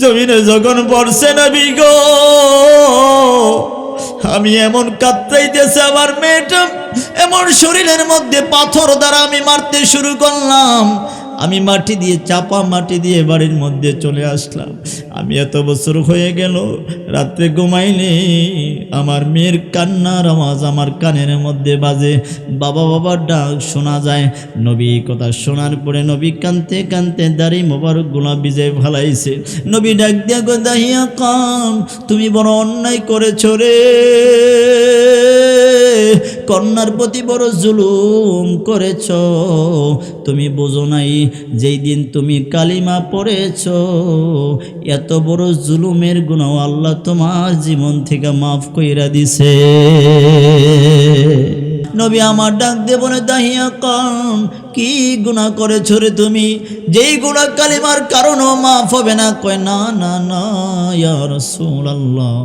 জমিনে যখন পড়ছে নবী গো, আমি এমন কাঁদতেছে, আমার মেয়েটা এমন শরীরের মধ্যে পাথর দ্বারা আমি মারতে শুরু করলাম। আমি মাটি দিয়ে চাপা মাটি দিয়ে বাড়ির মধ্যে চলে আসলাম। আমি এত বছর হয়ে গেল রাত্রে ঘুমাইলে আমার মেয়ের কান্নার আওয়াজ আমার কানের মধ্যে বাজে, বাবা বাবার ডাক শোনা যায়। নবী কথা শোনার পরে নবী কানতে কানতে দাড়ি মোবারকগুলো ভিজে ফেলাইছে। নবী ডাক দিয়া গো দাহিয়া কাম, তুমি বড় অন্যায় করেছ রে, কন্যার প্রতি বড় জুলুম করেছ। তুমি বোঝো নাই যেই দিন তুমি কালিমা পড়েছ, এত বড় জুলুমের গুনাহ আল্লাহ তোমার জীবন থেকে মাফ কইরা দিছে। নবী আমার ডাক দিয়ে বলে দাহিয়া কাম, কি গুনাহ করেছ রে তুমি, যেই গুনাহ কালিমার কারণেও মাফ হবে না? কয় না না না ইয়া রাসূলুল্লাহ,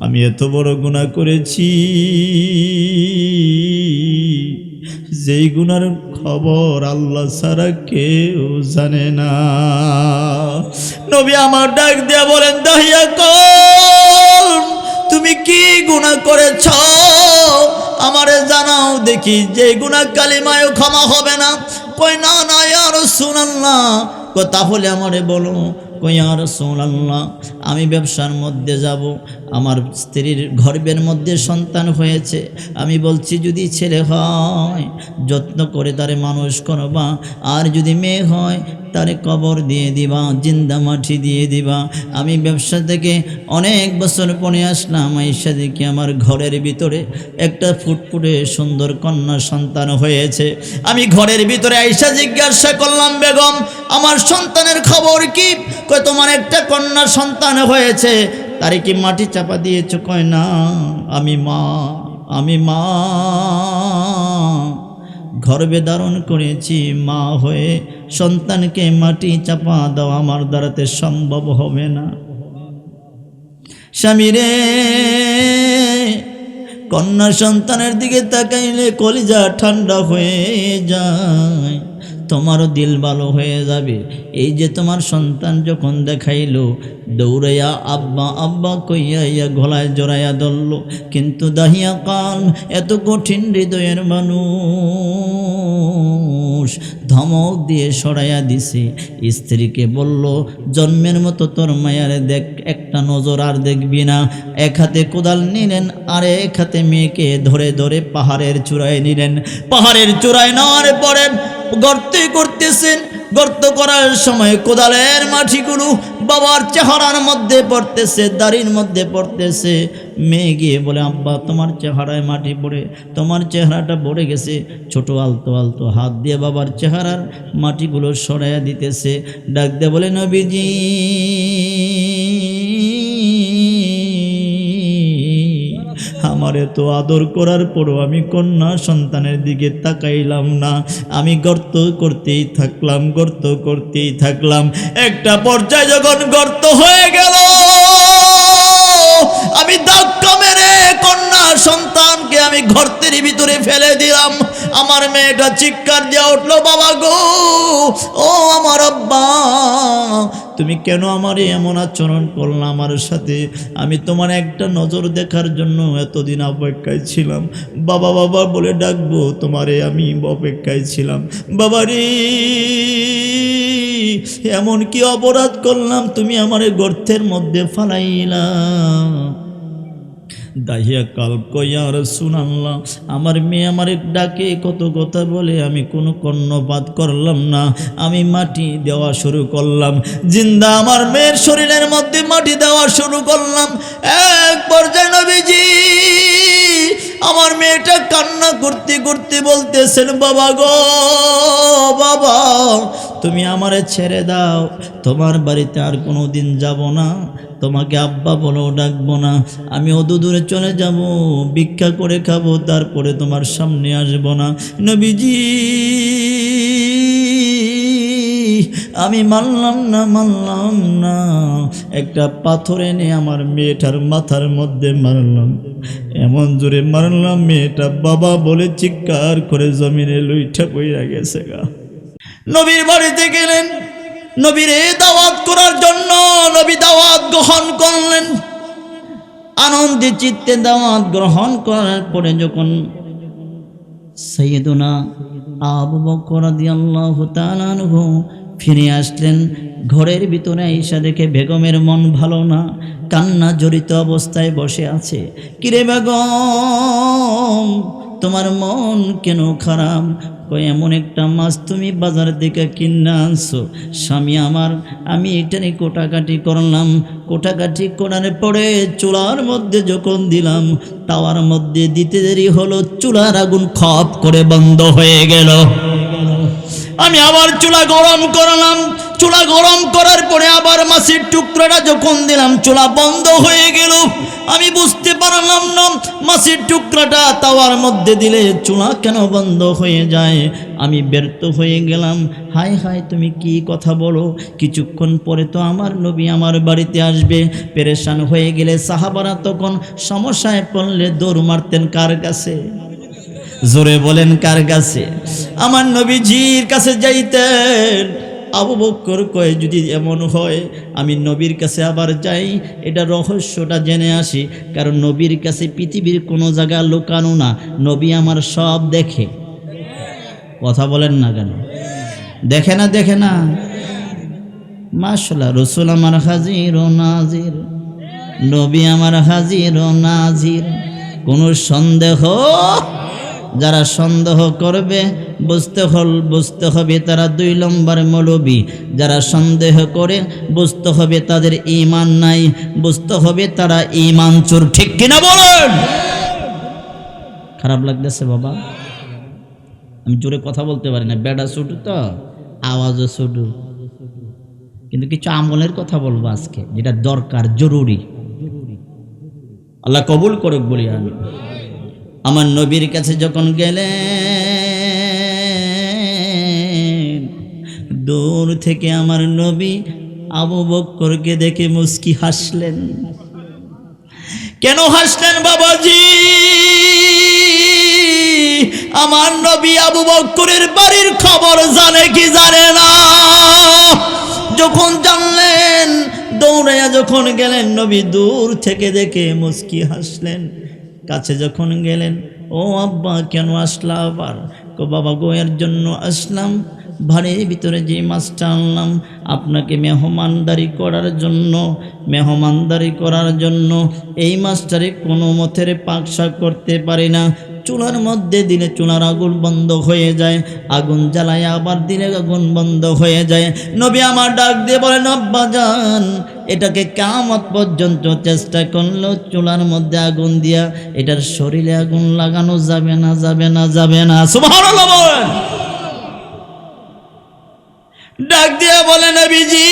আমি এত বড় গুনাহ করেছি যেই গুনার খবর আল্লাহ ছাড়া কেউ জানে না। নবী আমার ডাক দিয়া বলেন দাহিয়া কম, তুমি কি গুনাহ করেছ আমারে জানাও দেখি, যে গুনাহ কালিমায়ও ক্ষমা হবে না। কই না না ইয়া রাসূলুল্লাহ, তাহলে আমারে বলো। কই ইয়া রাসূলুল্লাহ, আমি ব্যবসার মধ্যে যাব, আমার স্ত্রীর গর্ভের মধ্যে সন্তান হয়েছে, আমি বলছি যদি ছেলে হয় যত্ন করে তারে মানুষ করবা, আর যদি মেয়ে হয় তারে কবর দিয়ে দিবা, জিন্দা মাটি দিয়ে দিবা। আমি ব্যবসা থেকে অনেক বছর পরে আসলাম, আইসা দেখি আমার ঘরের ভিতরে একটা ফুটফুটে সুন্দর কন্যা সন্তান হয়েছে। আমি ঘরের ভিতরে আইসা জিজ্ঞাসা করলাম, বেগম আমার সন্তানের খবর কি? কয় তোমার একটা কন্যা সন্তান হয়েছে, তারে কি মাটি চাপা দিয়েছ? কয় না, আমি মা গর্ভে ধারণ করেছি, মা হয়ে সন্তানকে মাটি চাপা দেওয়া আমার দ্বারাতে সম্ভব হবে না। স্বামী রে, কন্যা সন্তানের দিকে তাকাইলে কলিজা ঠান্ডা হয়ে যায়, তোমারও দিল ভালো হয়ে যাবে। এই যে তোমার সন্তান যখন দেখাইলো, দৌড়াইয়া আব্বা আব্বা কইয়া ইয়া গলায় জড়াইয়া ধরল। কিন্তু দাহিয়া কাল এত কঠিন হৃদয়ের মানুষ ধমক দিয়ে সরাইয়া দিছে। স্ত্রীকে বলল, জন্মের মতো তোর মায়ারে দেখ, একটা নজর আর দেখবি না। এক হাতে কোদাল নিলেন, আর এক হাতে মেয়েকে ধরে ধরে পাহাড়ের চূড়ায় নিলেন। পাহাড়ের চূড়ায় নেওয়ার পরে গর্ত করতেছেন। গর্ত করার সময় কোদালের মাটিগুলো বাবার চেহারার মধ্যে পড়তেছে, দাড়ির মধ্যে পড়তেছে। মেয়ে গিয়ে বলে, আব্বা তোমার চেহারায় মাটি পড়ে, তোমার চেহারাটা পড়ে গেছে। ছোট আলতো আলতো হাত দিয়ে বাবার চেহারার মাটিগুলো সরাইয়া দিতেছে। ডাক দিয়ে বলে, নবীজি আমার এত আদর করার পরও আমি কন্যা সন্তানের দিকে তাকাইলাম না, আমি গর্ত করতেই থাকলাম। একটা পর্যায়ে যখন গর্ত হয়ে গেল, আমি ধাক্কা মেরে কন্যা সন্তানকে আমি গর্তের ভিতরে ফেলে দিলাম। আমার মেয়েটা চিৎকার দিয়ে উঠলো, বাবা গো, ও আমার আব্বা, তুমি কেন আমার এমন আচরণ করলে আমার সাথে? আমি তোমার একটা নজর দেখার জন্য এতদিন অপেক্ষায় ছিলাম। বাবা বাবা বলে ডাকবো তোমারে আমি অপেক্ষায় ছিলাম। বাবারে, এমন কি অপরাধ করলাম তুমি আমারে গর্তের মধ্যে ফালাইলা? দাহিয়া কাল কইয়া রাসূলুল্লাহ, আমার মেয়ে আমারে ডাকে, কত কথা বলে, আমি কোনো কর্ণপাত করলাম না। আমি মাটি দেওয়া শুরু করলাম, জিন্দা আমার মেয়ের শরীরের মধ্যে মাটি দেওয়া শুরু করলাম। এক পর্যায়ে নবীজি আমার মেয়েটা কান্না করতে করতে বলতেছেন, বাবা গো বাবা, তুমি আমারে ছেড়ে দাও, তোমার বাড়িতে আর কোনো দিন যাব না, তোমাকে আব্বা বলেও ডাকবো না, আমি অদূরে চলে যাব, ভিক্ষা করে খাবো, তারপরে তোমার সামনে আসবো না। নবীজি আমি মানলাম না। একটা পাথর এনে আমার মেয়েটার মাথার মধ্যে মারলাম, এমন জোরে মারলাম মেয়েটা বাবা বলে চিৎকার করে জমিনে লুইঠা পইরা গেছে গা। নবীর বাড়িতে গেলেন, নবীর দাওয়াত করার জন্য। নবী গ্রহণ করলেন। আনন্দে চিত্তে দাওয়াত গ্রহণ করার পরে যখন সাইয়েদুনা আবু বকর রাদিয়াল্লাহু তাআলা আনহু ফিরে আসলেন, ঘরের ভিতরে আয়েশা দেখে বেগমের মন ভালো না, কান্না জড়িত অবস্থায় বসে আছে। কিরে বেগম, তোমার মন কেন খারাপ? কই এমন একটা মাছ তুমি বাজার থেকে কিনে আনছো, স্বামী আমার, আমি এটারই কোটাকাটি করলাম। কোটাকাটি করার পরে চুলার মধ্যে যখন দিলাম, তাওয়ার মধ্যে দিতে দেরি হলো, চুলার আগুন খপ করে বন্ধ হয়ে গেল। আমি আবার চুলা গরম করলাম, চুলা গরম করার পরে আবার মাছের টুকরাটা যখন দিলাম, চুলা বন্ধ হয়ে গেল। আমি বুঝতে পারলাম না মাছের টুকরাটা তাওয়ার মধ্যে দিলে চুলা কেন বন্ধ হয়ে যায়। আমি ব্যর্থ হয়ে গেলাম। হায় হায়, তুমি কি কথা বলো? কিছুক্ষণ পরে তো আমার নবী আমার বাড়িতে আসবে। পেরেশান হয়ে গেলে সাহাবারা তখন সমস্যায় পড়লে দৌড় মারতেন কার কাছে? জোরে বলেন কার কাছে? আমার নবীজির কাছে যাইতেন। আবু বকর কয়, যদি এমন হয় আমি নবীর কাছে আবার যাই, এটা রহস্যটা জেনে আসি, কারণ নবীর কাছে পৃথিবীর কোনো জায়গা লুকানো না, নবী আমার সব দেখে। কথা বলেন না কেন? দেখে না? দেখে না? মাশাআল্লাহ, রাসূল আমার হাজির ও নাজির, নবী আমার হাজির ও নাজির। কোনো সন্দেহ? যারা সন্দেহ করবে বুঝতে হবে তারা 2 নম্বর মৌলবী। যারা সন্দেহ করে বুঝতে হবে তাদের ঈমান নাই, বুঝতে হবে তারা ঈমান চোর। ঠিক কিনা বলেন? খারাপ লাগতেছে বাবা? আমি জোরে কথা বলতে পারি না, বেড়া ছোট তো, আওয়াজও ছোট, কিন্তু কিছু আমলের কথা বলবো আজকে, যেটা দরকার, জরুরি। আল্লাহ কবুল করুক বলি আমি। আমার নবীর কাছে যখন গেলেন, দূর থেকে আমার নবী আবু বকরকে দেখে মুস্কি হাসলেন। কেন হাসলেন বাবাজি? আমার নবী আবু বকরের বাড়ির খবর জানে কি জানে না? যখন জানলেন, দৌড়াইয়া যখন গেলেন, নবী দূর থেকে দেখে মুস্কি হাসলেন। কাছে যখন গেলেন, ও আব্বা কেন আসলা আবার? কো বাবা গো, এর জন্য আসলাম, বাড়ির ভিতরে যে মাছটা আনলাম আপনাকে মেহমানদারি করার জন্য এই মাছটারে কোনো মতের পাকশাক করতে পারি না। চুলার মধ্যে দিলে চুলার আগুন বন্ধ হয়ে যায়, আগুন জ্বালায় আবার দিলে আগুন বন্ধ হয়ে যায়। নবী আমার ডাক দিয়ে বলেন, আব্বা জান, এটাকে কিয়ামত পর্যন্ত চেষ্টা করলো চুলার মধ্যে আগুন দিয়া এটার শরীরে আগুন লাগানো যাবে না, যাবে না, যাবে না। সুবহানাল্লাহ বলেন। ডাক দিয়ে বলে, নবীজি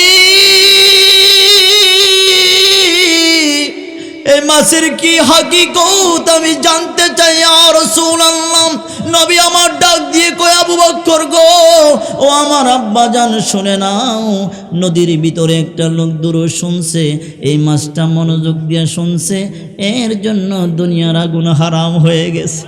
এই মাছের কি হাকিকত আমি জানতে চাই ইয়া রাসূলুল্লাহ। নবী আমার ডাক দিয়ে কয়, আবু বকর গো, ও আমার আব্বা জান, শুনে নাও, নদীর ভিতরে একটা লোক দূর শুনছে, এই মাছটা মনোযোগ দিয়ে শুনছে, এর জন্য দুনিয়ার আগুন হারাম হয়ে গেছে।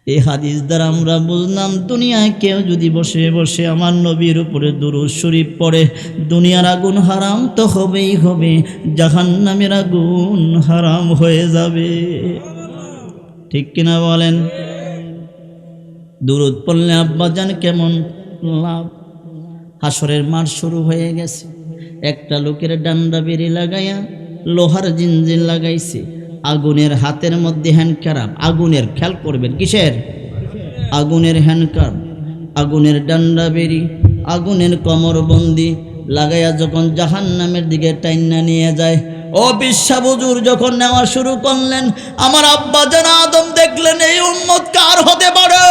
এই হাদিস দ্বারা আমরা বুঝলাম, দুনিয়ায় কেউ যদি বসে বসে আমার নবীর উপরে দুরূদ শরীফ পড়ে, দুনিয়ার আগুন হারাম তো হবেই হবে, জাহান্নামের আগুন হারাম হয়ে যাবে। ঠিক কিনা বলেন? দুরূদ পড়লে আব্বাজান কেমন লাভ? হাসরের মাঠ শুরু হয়ে গেছে। একটা লোকের ডান্ডা বেরি লাগাইয়া লোহার জিনজির লাগাইছে, আগুনের হাতের মধ্যে হ্যান্ডকাপ, আগুনের, খেয়াল করবেন, কিসের? আগুনের হ্যান্ডকাপ, আগুনের ডান্ডা বেরি, আগুনের কমরবন্দি লাগাইয়া যখন জাহান্নামের দিকে টাইনা নিয়ে যায়, ও বিশ্বাবুজুর যখন নেওয়া শুরু করলেন, আমার আব্বা জান আদম দেখলেন এই উম্মত কার হতে পারে।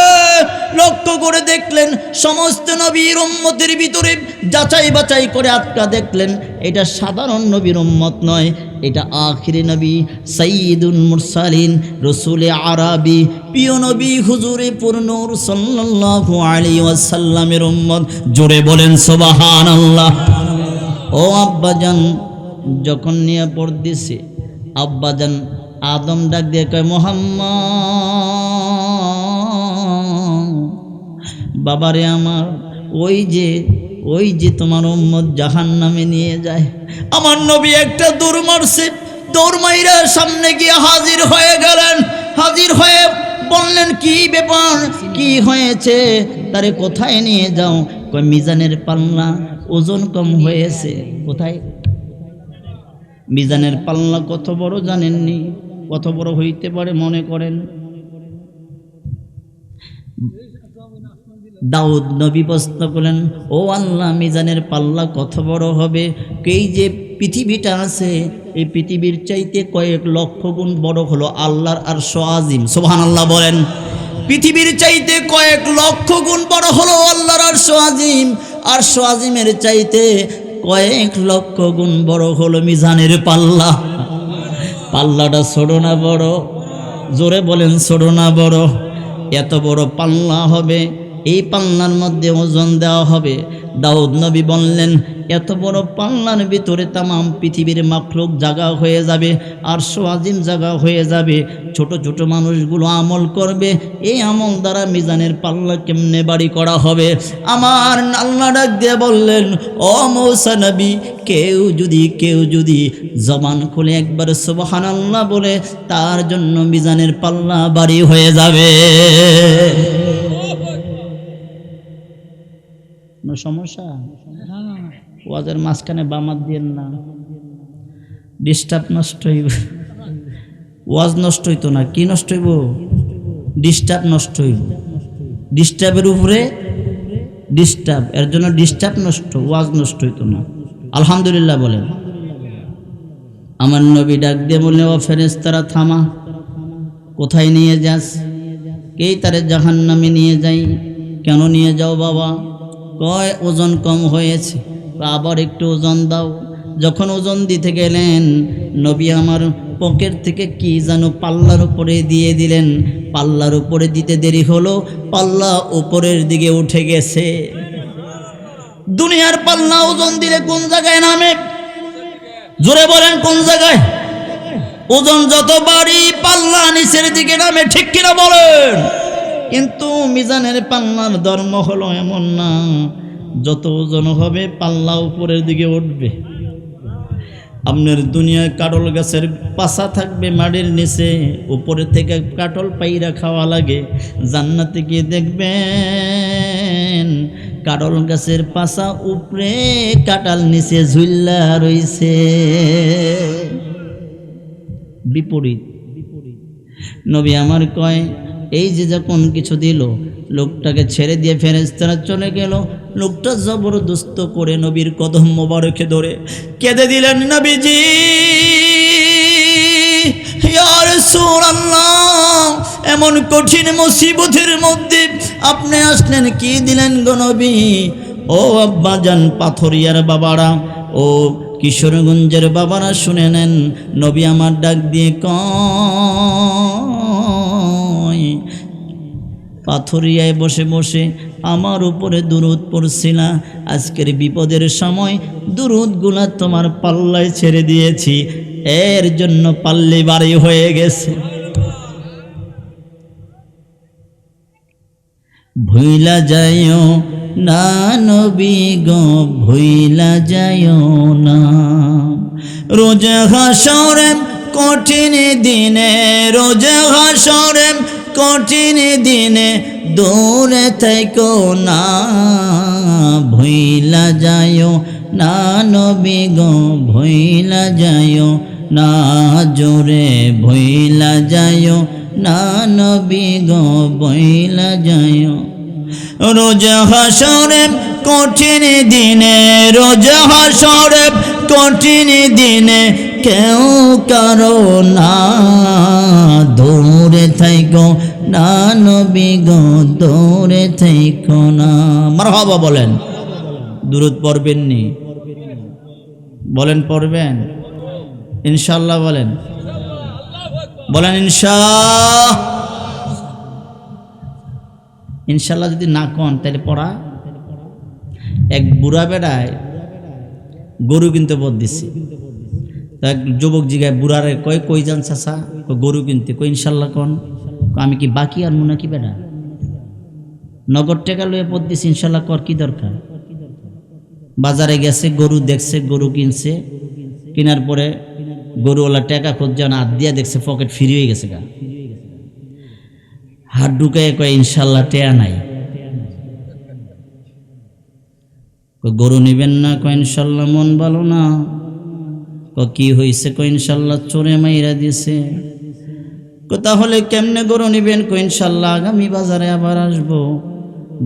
লক্ষ্য করে দেখলেন, সমস্ত নবীর উম্মতের ভিতরে যাচাই বাছাই করে আটকা দেখলেন, এটা সাধারণ নবীর উম্মত নয়, এটা আখিরি নবী সাইয়্যিদুল মুরসালিন রাসূলে আরাবী প্রিয় নবী হুজুরে পুরনূর সাল্লাল্লাহু আলাইহি ওয়াসাল্লামের উম্মত। জোরে বলেন সুবহানাল্লাহ। ও আব্বাজান যখন নিয়ে পড়তেছে, আব্বাজান আদম ডাক দিয়ে কয়, মুহাম্মদ, বাবারে আমার, ওই যে ওই যে তোমার উম্মত জাহান্নামে নিয়ে যায়। আমার নবী একটা দৌড় মারছে, দৌড় মাইরা সামনে গিয়ে হাজির হয়ে গেলেন। হাজির হয়ে বললেন, কি ব্যাপার, কি হয়েছে, তারে কোথায় নিয়ে যাও? কয় মিজানের পাল্লা ওজন কম হয়েছে। কোথায়? মিজানের পাল্লা কত বড় জানেননি? কত বড় হইতে পারে মনে করেন? দাউদ নবী প্রশ্ন করলেন, ও আল্লাহ, মিজানের পাল্লা কত বড় হবে? এই যে পৃথিবীটা আছে, এই পৃথিবীর চাইতে কয়েক লক্ষ গুণ বড় হলো আল্লাহর আরশ আজিম। সুবহানাল্লাহ বলেন। পৃথিবীর চাইতে কয়েক লক্ষ গুণ বড় হলো আল্লাহর আরশ আজিম। আরশ আজিমের চাইতে কয়েক লক্ষ গুণ বড় হলো মিজানের পাল্লা। পাল্লাটা ছোট না বড়? জোরে বলেন, ছোট না বড়? এত বড় পাল্লা হবে, এই পাল্লার মধ্যে ওজন দেওয়া হবে। দাউদ নবী বললেন, এত বড় পাল্লার ভিতরে তামাম পৃথিবীর মাখলুক জায়গা হয়ে যাবে, আরশ আজিম জায়গা হয়ে যাবে। ছোট ছোট মানুষগুলো আমল করবে, এই আমল দ্বারা মিজানের পাল্লা কেমনে বাড়ি করা হবে? আমার আল্লাহ ডাক দিয়ে বললেন, ও মূসা নবী, কেউ যদি জবান খুলে একবার সুবহানাল্লাহ বলে, তার জন্য মিজানের পাল্লা বাড়ি হয়ে যাবে। সমস্যা? ওয়াজের মাঝখানে বামাত দিয়েন না, ডিস্টার্ব নষ্ট হইব। ওয়াজ নষ্ট হইতো না, কি নষ্ট হইব? ডিস্টার্ব নষ্ট হইব। ডিস্টার্বের উপরে ডিস্টার্ব, এর জন্য ডিস্টার্ব নষ্ট, ওয়াজ নষ্ট হইতো না। আলহামদুলিল্লাহ বলেন। আমার নবী ডাক দিয়ে বললেন, ও ফেরেশতারা থামা, কোথায় নিয়ে যাস? কেই তারে জাহান্নামে নিয়ে যাই। কেন নিয়ে যাও বাবা? কয় ওজন কম হয়েছে, আবার একটু ওজন দাও। যখন ওজন দিতে গেলেন, নবী আমার পকেট থেকে কি যেন পাল্লার উপরে দিয়ে দিলেন। পাল্লার উপরে দিতে দেরি হলো, পাল্লা উপরের দিকে উঠে গেছে। দুনিয়ার পাল্লা ওজন দিলে কোন জায়গায় নামে? জোরে বলেন, কোন জায়গায়? ওজন যত বাড়ি, পাল্লা নিচের দিকে নামে, ঠিক কিনা বলেন? কিন্তু মিজানের পাল্লার ধর্ম হলো এমন না, যত ওজন হবে পাল্লা উপরের দিকে উঠবে। আপনার দুনিয়ায় কাটল গাছের পাশা থাকবে মাটির নিচে, উপরে থেকে কাটল পাইরা খাওয়া লাগে। জান্নাতে গিয়ে দেখবেন কাটল গাছের পাশা উপরে, কাটাল নিচে ঝুল্লা রইছে। বিপরীত। নবী আমার কয়, এই যে যখন কিছু দিল, লোকটাকে ছেড়ে দিয়ে ফেরেশতারা চলে গেল। লোকটা জবরদস্ত করে নবীর কদম মোবারকে ধরে কেঁদে দিলেন, নবীজি, ইয়া রাসূলুল্লাহ, এমন কঠিন মুসিবতের মধ্যে আপনি আসলেন, কি দিলেন গো নবী? ও আব্বাজান পাথরিয়ার বাবারা, ও কিশোরগঞ্জের বাবারা শুনে নেন, নবী আমার ডাক দিয়ে কয়, পাথরিয়ায় বসে বসে আমার উপরে দুরূদ পড়ছিলা, আজকের বিপদের সময় দুরূদগুলা তোমার পাল্লায় ছেড়ে দিয়েছি, এর জন্য পাল্লি বাড়ি হয়ে গেছে। ভুইলা যাইও না নবী গো, ভুইলা যাইও না, রোজ হাসরে কঠিন দিনে, রোজ হাসরে কঠিন দিনে দূরে থেকো না, ভুইলা যাইও না নবী গো, ভুইলা যাইও না, জোরে ভুইলা যাইও না নবী গো, ভুইলা যাইও। রোজ হাসরে কঠিন দিনে, রোজ হাসরে কঠিন দিনে কেউ কারো না, দূরে থাইকো না নবী গো, দূরে থাইকো না। মারহাবা বলেন। দুরূদ পড়বেন নি? বলেন পড়বেন ইনশাআল্লাহ? বলেন বলেন ইনশাআল্লাহ। যদি না কন তাহলে পড়া। এক বুড়া বেড়ায় গরু কিনতে বদ দিছে, এক যুবক জিগায় বুড়ারে, কয় কই যান চাচা? গরু কিনতে। কই ইনশাল্লাহ কন? আমি কি বাকি আর মনে কি বেড়া, নগদ টাকা লয়ে পদ দিছি, ইনশাল্লাহ কর কি দরকার? বাজারে গেছে, গরু দেখছে, গরু কিনছে, কেনার পরে গরুওয়ালা টাকা খুঁজছে না, হাত দিয়া দেখছে পকেট ফ্রি হয়ে গেছে গা। হাত ঢুকে কয় ইনশাল্লাহ টেয়া নাই। গরু নিবেন না? কয় ইনশাল্লাহ মন ভালো না। কি হয়েছে? কয় ইনশাল্লাহ চোরে মাইরা দিয়েছে। তাহলে কেমনে গরু নিবেন? কয় ইনশাল্লাহ আগামী বাজারে আবার আসবো।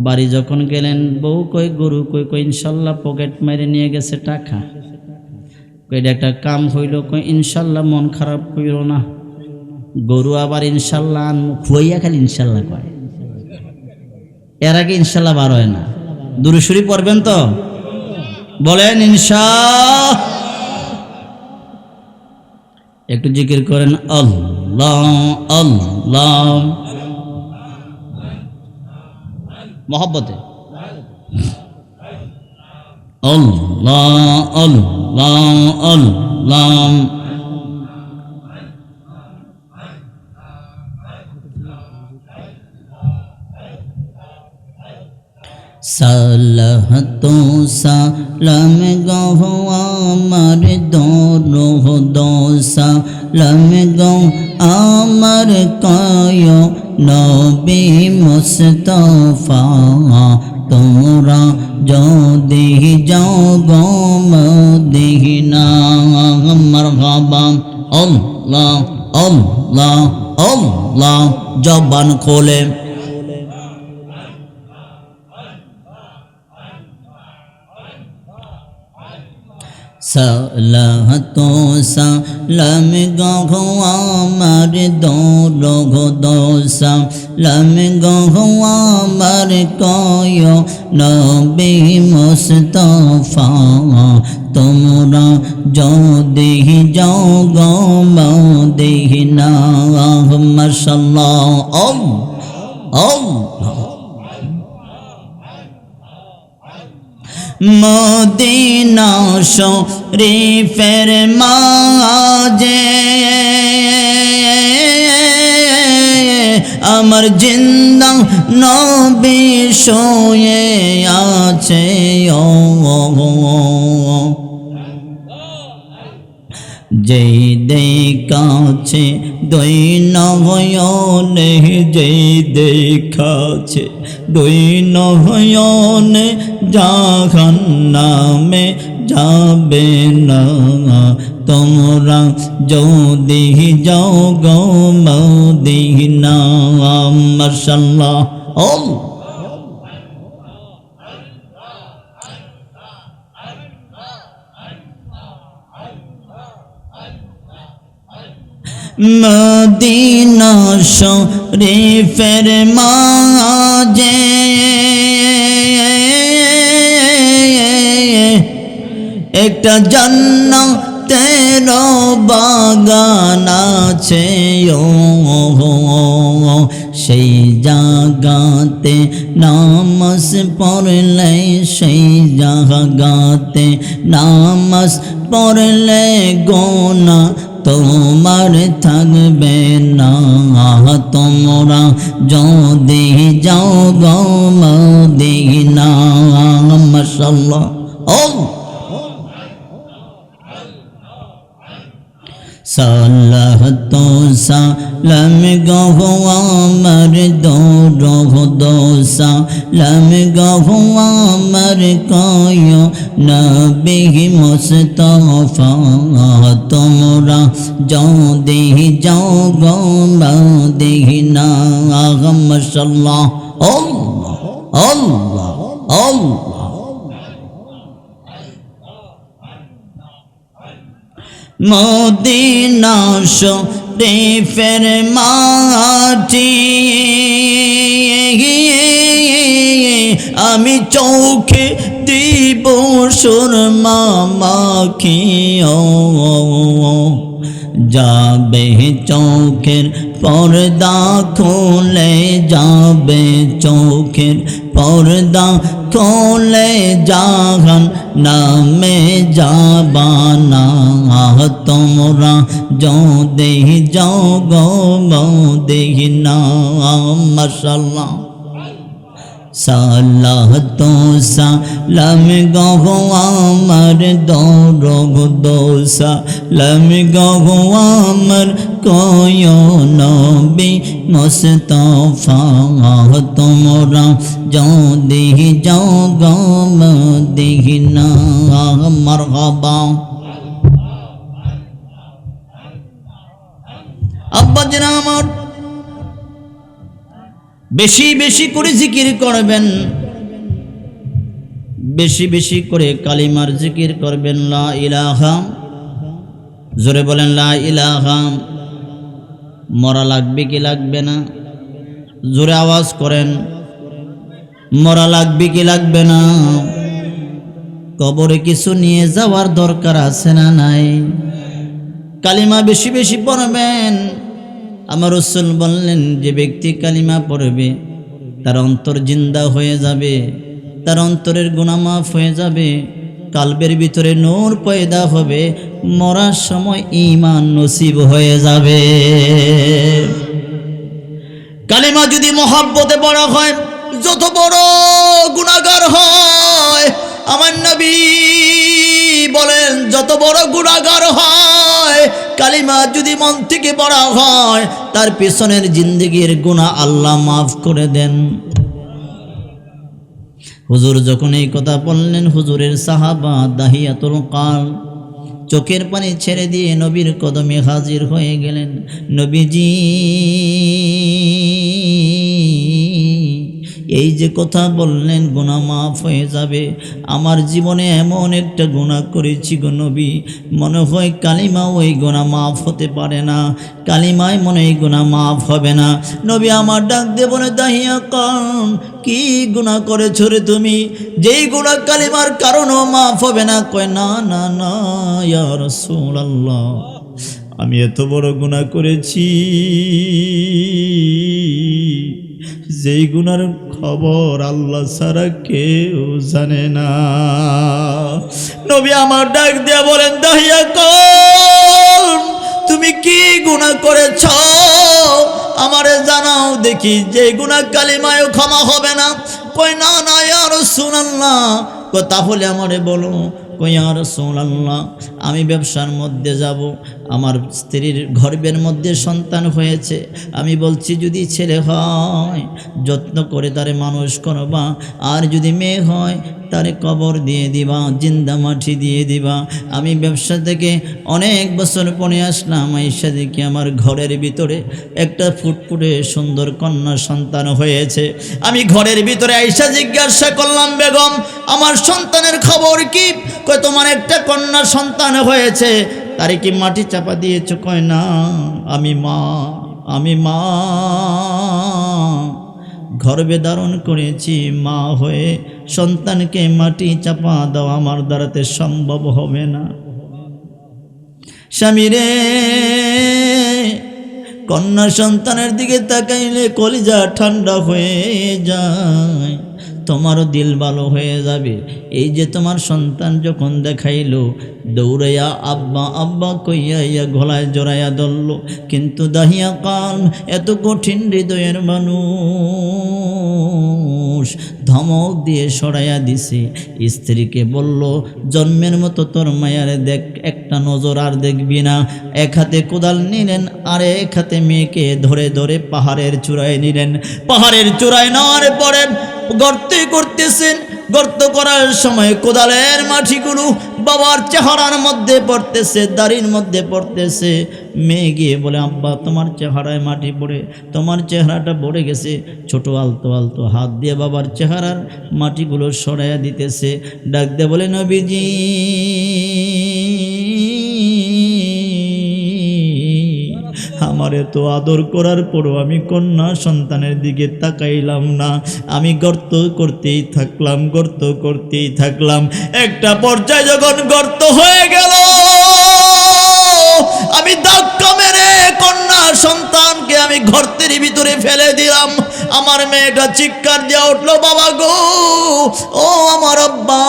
বাড়ি যখন গেলেন বউ কই গরু কই? কই ইনশাল্লাহ পকেট মেরে নিয়ে গেছে টাকা। কইটা একটা কাম হইল। কই ইনশাল্লাহ মন খারাপ কইরো না, গরু আবার ইনশাল্লাহ আনমু। খুয়াইয়া খালি ইনশাল্লাহ কয়, এর আগে ইনশাল্লাহ বার হয় না। দুরূদ শরীফ পড়বেন তো? বলেন একটু জিকির করেন আল্লাহ আল্লাহ মহব্বতে। আল্লাহ আল্লাহ আল্লাহ। সালাতু সালাম গো আমার দরুদ সালাম গো আমার কয় নবী মুস্তাফা, তোমরা যদি যাও গো মদিনা। মারহাবা আল্লাহ আল্লাহ আল্লাহ জবান খোলে। সালাতু সালাম গো আমার দরুদ সালাম গো আমার কয় নবী মুস্তাফা, তোমরা যদি যাও গো মদিনা। মাশাআল্লাহ আল্লাহ। মদিনা শরীফের মাঝে আমার জিন্দা নবী শুয়ে আছে। যেই দেখাছে দুই নয়নে, যেই দেখাছে দুই নয়নে জাহান্নামে যাবে না। তোমরা যদি যাও গো মদিনা। মাশাআল্লাহ আল্লাহ। মদিনা শরীফের মাঝে একটা জান্নাতের বাগান আছে। সেই জায়গাতে নামাজ পড়লে, সেই জায়গাতে নামাজ পড়লে গোনা তোমার থাকবে না। তোমরা যদি যাও গো মদিনা। মাশাআল্লাহ সালাতু সালাম গো আমার দরুদ সালাম গো আমার কয় নবী মুস্তাফা, তোমরা যদি যাও গো মদিনা। মাশাআল্লাহ আল্লাহ আল্লাহ আল্লাহ। মদিনা শরীফের মাটি আমি চোখে দিব সুরমা মাখিও। যাবে চোখের পর্দা খুলে, যাবে চোখের পর্দা খুলে জাহান্নামে যাবানা। তোমরা যদি যাও গো মদিনা। মাশাআল্লাহ সালাহ তো সালাম গো আমার দরুদ সালাম গো আমার কয় নবী মুস্তাফা তোমরা যদি যাও গো মদিনা মারহাবা। আব্বাজান আমার বেশি বেশি করে জিকির করবেন, বেশি বেশি করে কালিমার জিকির করবেন। লা ইলাহা, জোরে বলেন লা ইলাহা। মরা লাগবে কি লাগবে না? জোরে আওয়াজ করেন, মরা লাগবে কি লাগবে না? কবরে কিছু নিয়ে যাওয়ার দরকার আছে না নাই? কালিমা বেশি বেশি পড়বেন। আমার রাসূল বললেন, যে ব্যক্তি কালিমা পড়বে তার অন্তর জিন্দা হয়ে যাবে, তার অন্তরের গুনাহ মাফ হয়ে যাবে, কালবের ভিতরে নূর পয়দা হবে, মরার সময় ঈমান নসিব হয়ে যাবে। কালিমা যদি মহব্বতে পড়া হয়, যত বড় গুনাহগার হয়, আমার নবী বলেন যত বড় গুনাহগার হয়, কালিমা যদি মন থেকে পড়া হয়, তার পেছনের জিন্দেগির গুনাহ আল্লাহ মাফ করে দেন। হুজুর যখন এই কথা বললেন, হুজুরের সাহাবা দাহিয়াতুল কাল চোখের পানি ছেড়ে দিয়ে নবীর কদমে হাজির হয়ে গেলেন। নবীজি, এই যে কথা বললেন গুনাহ মাফ হয়ে যাবে, আমার জীবনে এমন একটা গুনাহ করেছি গো নবী, মনে হয় কালিমা ওই গুনাহ মাফ হতে পারে না, কালিমায় মনে হয় গুনাহ মাফ হবে না। নবী আমার ডাক দিয়ে বলে, দাহিয়া কান, কি গুনাহ করেছো রে তুমি, যেই গুনাহ কালিমার কারণেও মাফ হবে না? কয় না না না ইয়া রাসূলুল্লাহ, আমি এত বড় গুনাহ করেছি যেই গুনার খবর আল্লাহ ছাড়া কেউ জানে না। নবী আমার ডাক দিয়া বলেন, দাহিয়া কওম, তুমি কি গুনাহ করেছ আমারে জানাও দেখি, যে গুনাহ কালিমায়ও ক্ষমা হবে না। কই না না ইয়া রাসূলুল্লাহ। কই তাহলে আমারে বলো। কই ইয়া রাসূলুল্লাহ, আমি ব্যবসার মধ্যে যাব, আমার স্ত্রীর গর্ভের মধ্যে সন্তান হয়েছে, আমি বলছি যদি ছেলে হয় যত্ন করে তারে মানুষ করবা, আর যদি মেয়ে হয় তারে কবর দিয়ে দিবা, জিন্দা মাটি দিয়ে দিবা। আমি ব্যবসা থেকে অনেক বছর পরে আসলাম, আইসা দেখি আমার ঘরের ভিতরে একটা ফুটফুটে সুন্দর কন্যা সন্তান হয়েছে। আমি ঘরের ভিতরে আইসা জিজ্ঞাসা করলাম, বেগম আমার সন্তানের খবর কি? কয় তোমার একটা কন্যা সন্তান হয়েছে, তারে কি মাটি চাপা দিয়েছ? কয় না, আমি মা গর্ভে ধারণ করেছি, মা হয়ে সন্তানকে মাটি চাপা দাও আমার দ্বারাতে সম্ভব হবে না। স্বামী রে, কন্যা সন্তানের দিকে তাকাইলে কলিজা ঠান্ডা হয়ে যায়, তোমারও দিল ভালো হয়ে যাবে। এই যে তোমার সন্তান যখন দেখাইলো, দৌড়াইয়া আব্বা আব্বা কইয়া ইয়া গলায় জড়াইয়া ধরল, কিন্তু দাহিয়া কাল এত কঠিন হৃদয়ের মানুষ ধমক দিয়ে সরাইয়া দিছে। স্ত্রীকে বলল, জন্মের মতো তোর মায়ারে দেখ, একটা নজর আর দেখবি না। এক হাতে কোদাল নিলেন, আর এক হাতে মেয়েকে ধরে ধরে পাহাড়ের চূড়ায় নিলেন। পাহাড়ের চূড়ায় নেওয়ার পরে গর্ত করতেছেন, গর্ত করার সময় কোদালের মাটিগুলো বাবার চেহারার মধ্যে পড়তেছে, দাড়ির মধ্যে পড়তেছে। মেয়ে গিয়ে বলে, আব্বা তোমার চেহারায় মাটি পড়ে, তোমার চেহারাটা পড়ে গেছে। ছোট আলতো আলতো হাত দিয়ে বাবার চেহারার মাটিগুলো সরাইয়া দিতেছে। ডাক দিয়ে বলে, নবীজি আমারে তো আদর করার পরও আমি কন্যা সন্তানের দিকে তাকাইলাম না, আমি গর্ত করতেই থাকলাম। একটা পর্যায়ে যখন গর্ত হয়ে গেল, আমি ধাক্কা মেরে কন্যা সন্তানকে আমি গর্তের ভিতরে ফেলে দিলাম। আমার মেয়েটা চিৎকার দিয়ে উঠলো, বাবা গো, ও আমার আব্বা,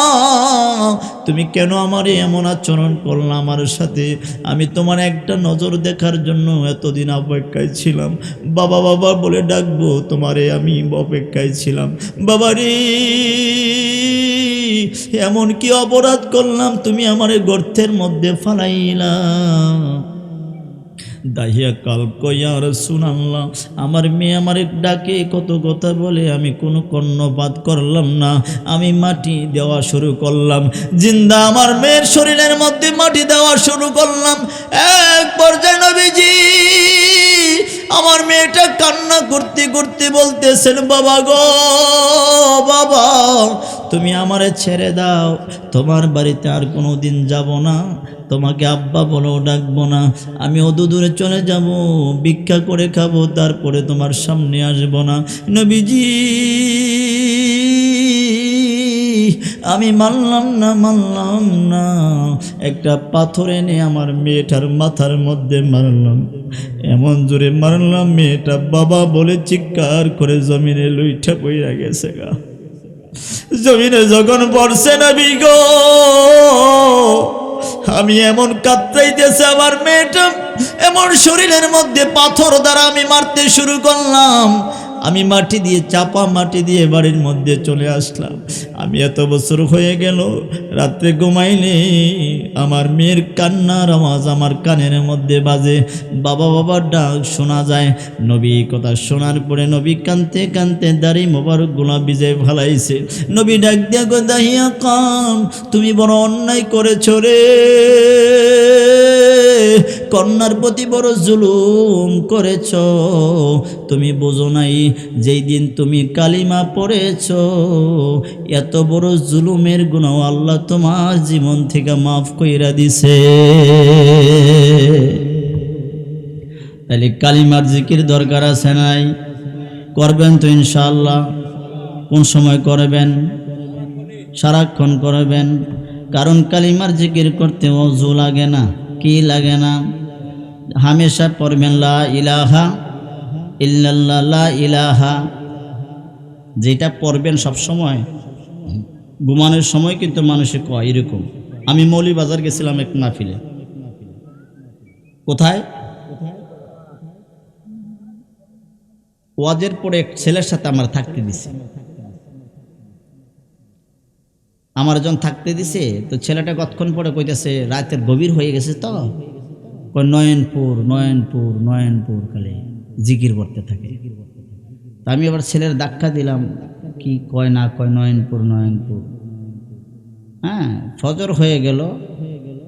তুমি কেন আমারে এমন আচরণ করলে আমার সাথে? আমি তোমার একটা নজর দেখার জন্য এতদিন অপেক্ষায় ছিলাম। বাবা বাবা বলে ডাকবো তোমারে আমি অপেক্ষায় ছিলাম। বাবা রে, এমন কি অপরাধ করলাম তুমি আমারে গর্তের মধ্যে ফালাইলা? দাহিয়া কাল কইয়া রাসূলুল্লাহ, আমার মেয়ে আমারে ডাকে কত কথা বলে, আমি কোনো কর্ণপাত করলাম না, আমি মাটি দেওয়া শুরু করলাম। জিন্দা আমার মেয়ের শরীরের মধ্যে মাটি দেওয়া শুরু করলাম। এক পর্যায়ে নবীজি আমার মেয়েটা কান্না করতে করতে বলতেছেন, বাবা গো বাবা, তুমি আমারে ছেড়ে দাও, তোমার বাড়িতে আর কোনো দিন যাব না, তোমাকে আব্বা বলেও ডাকবো না, আমি অত দূরে চলে যাব, ভিক্ষা করে খাবো, তারপরে তোমার সামনে আসবো না। নবীজি আমি মানলাম না। একটা পাথর এনে আমার মেয়েটার মাথার মধ্যে মারলাম, এমন জোরে মারলাম মেয়েটা বাবা বলে চিৎকার করে জমিনে লুইঠা পইরা গেছে গা। জমিনে যখন পড়ছে নবী গো, আমি এমন কাতরাইতেছে আমার মেয়েটা, এমন শরীরের মধ্যে পাথর দ্বারা আমি মারতে শুরু করলাম। আমি মাটি দিয়ে চাপা মাটি দিয়ে বাড়ির মধ্যে চলে আসলাম। আমি এত বছর হয়ে গেল রাত্রে ঘুমাইলে আমার মেয়ের কান্নার আওয়াজ আমার কানের মধ্যে বাজে, বাবা বাবার ডাক শোনা যায়। নবী কথা শোনার পরে নবী কানতে কানতে দাড়ি মোবারক গুলা ভিজে ফেলাইছে। নবী ডাক দিয়া গো, দাহিয়া কান, তুমি বড় অন্যায় করেছো রে, কন্যার প্রতি বড় জুলুম করেছ। তুমি বোঝো নাই, যেই দিন তুমি কালিমা পড়েছ, এত বড় জুলুমের গুনাহ আল্লাহ তোমার জীবন থেকে মাফ কইরা দিছে। তাহলে কালিমার জিকির দরকার আছে নাই? করবেন তো ইনশাআল্লাহ। কোন সময় করবেন? সারাক্ষণ করবেন। কারণ কালিমার জিকির করতে ওযু লাগে না। কি লাগে না? হামেশা পড়বেন লা ইলাহা ইল্লাল্লাহ, লা ইলাহা। যেটা পড়বেন সব সময়, ঘুমানোর সময় কিন্তু মানুষে কয় এরকম। আমি মৌলভীবাজার গেছিলাম এক মাহফিলে। কোথায়? ওয়াজের পরে এক ছেলের সাথে আমার থাকতে দিছে। আমার যখন থাকতে দিছে তো ছেলেটা কতক্ষণ পরে কইতেছে, রাতের গভীর হয়ে গেছে তো নয়নপুর নয়নপুর নয়নপুর খালি জিকির করতে থাকে। তা আমি আবার ছেলের ধাক্কা দিলাম, কি কয় না কয় নয়নপুর নয়নপুর। হ্যাঁ, ফজর হয়ে গেল।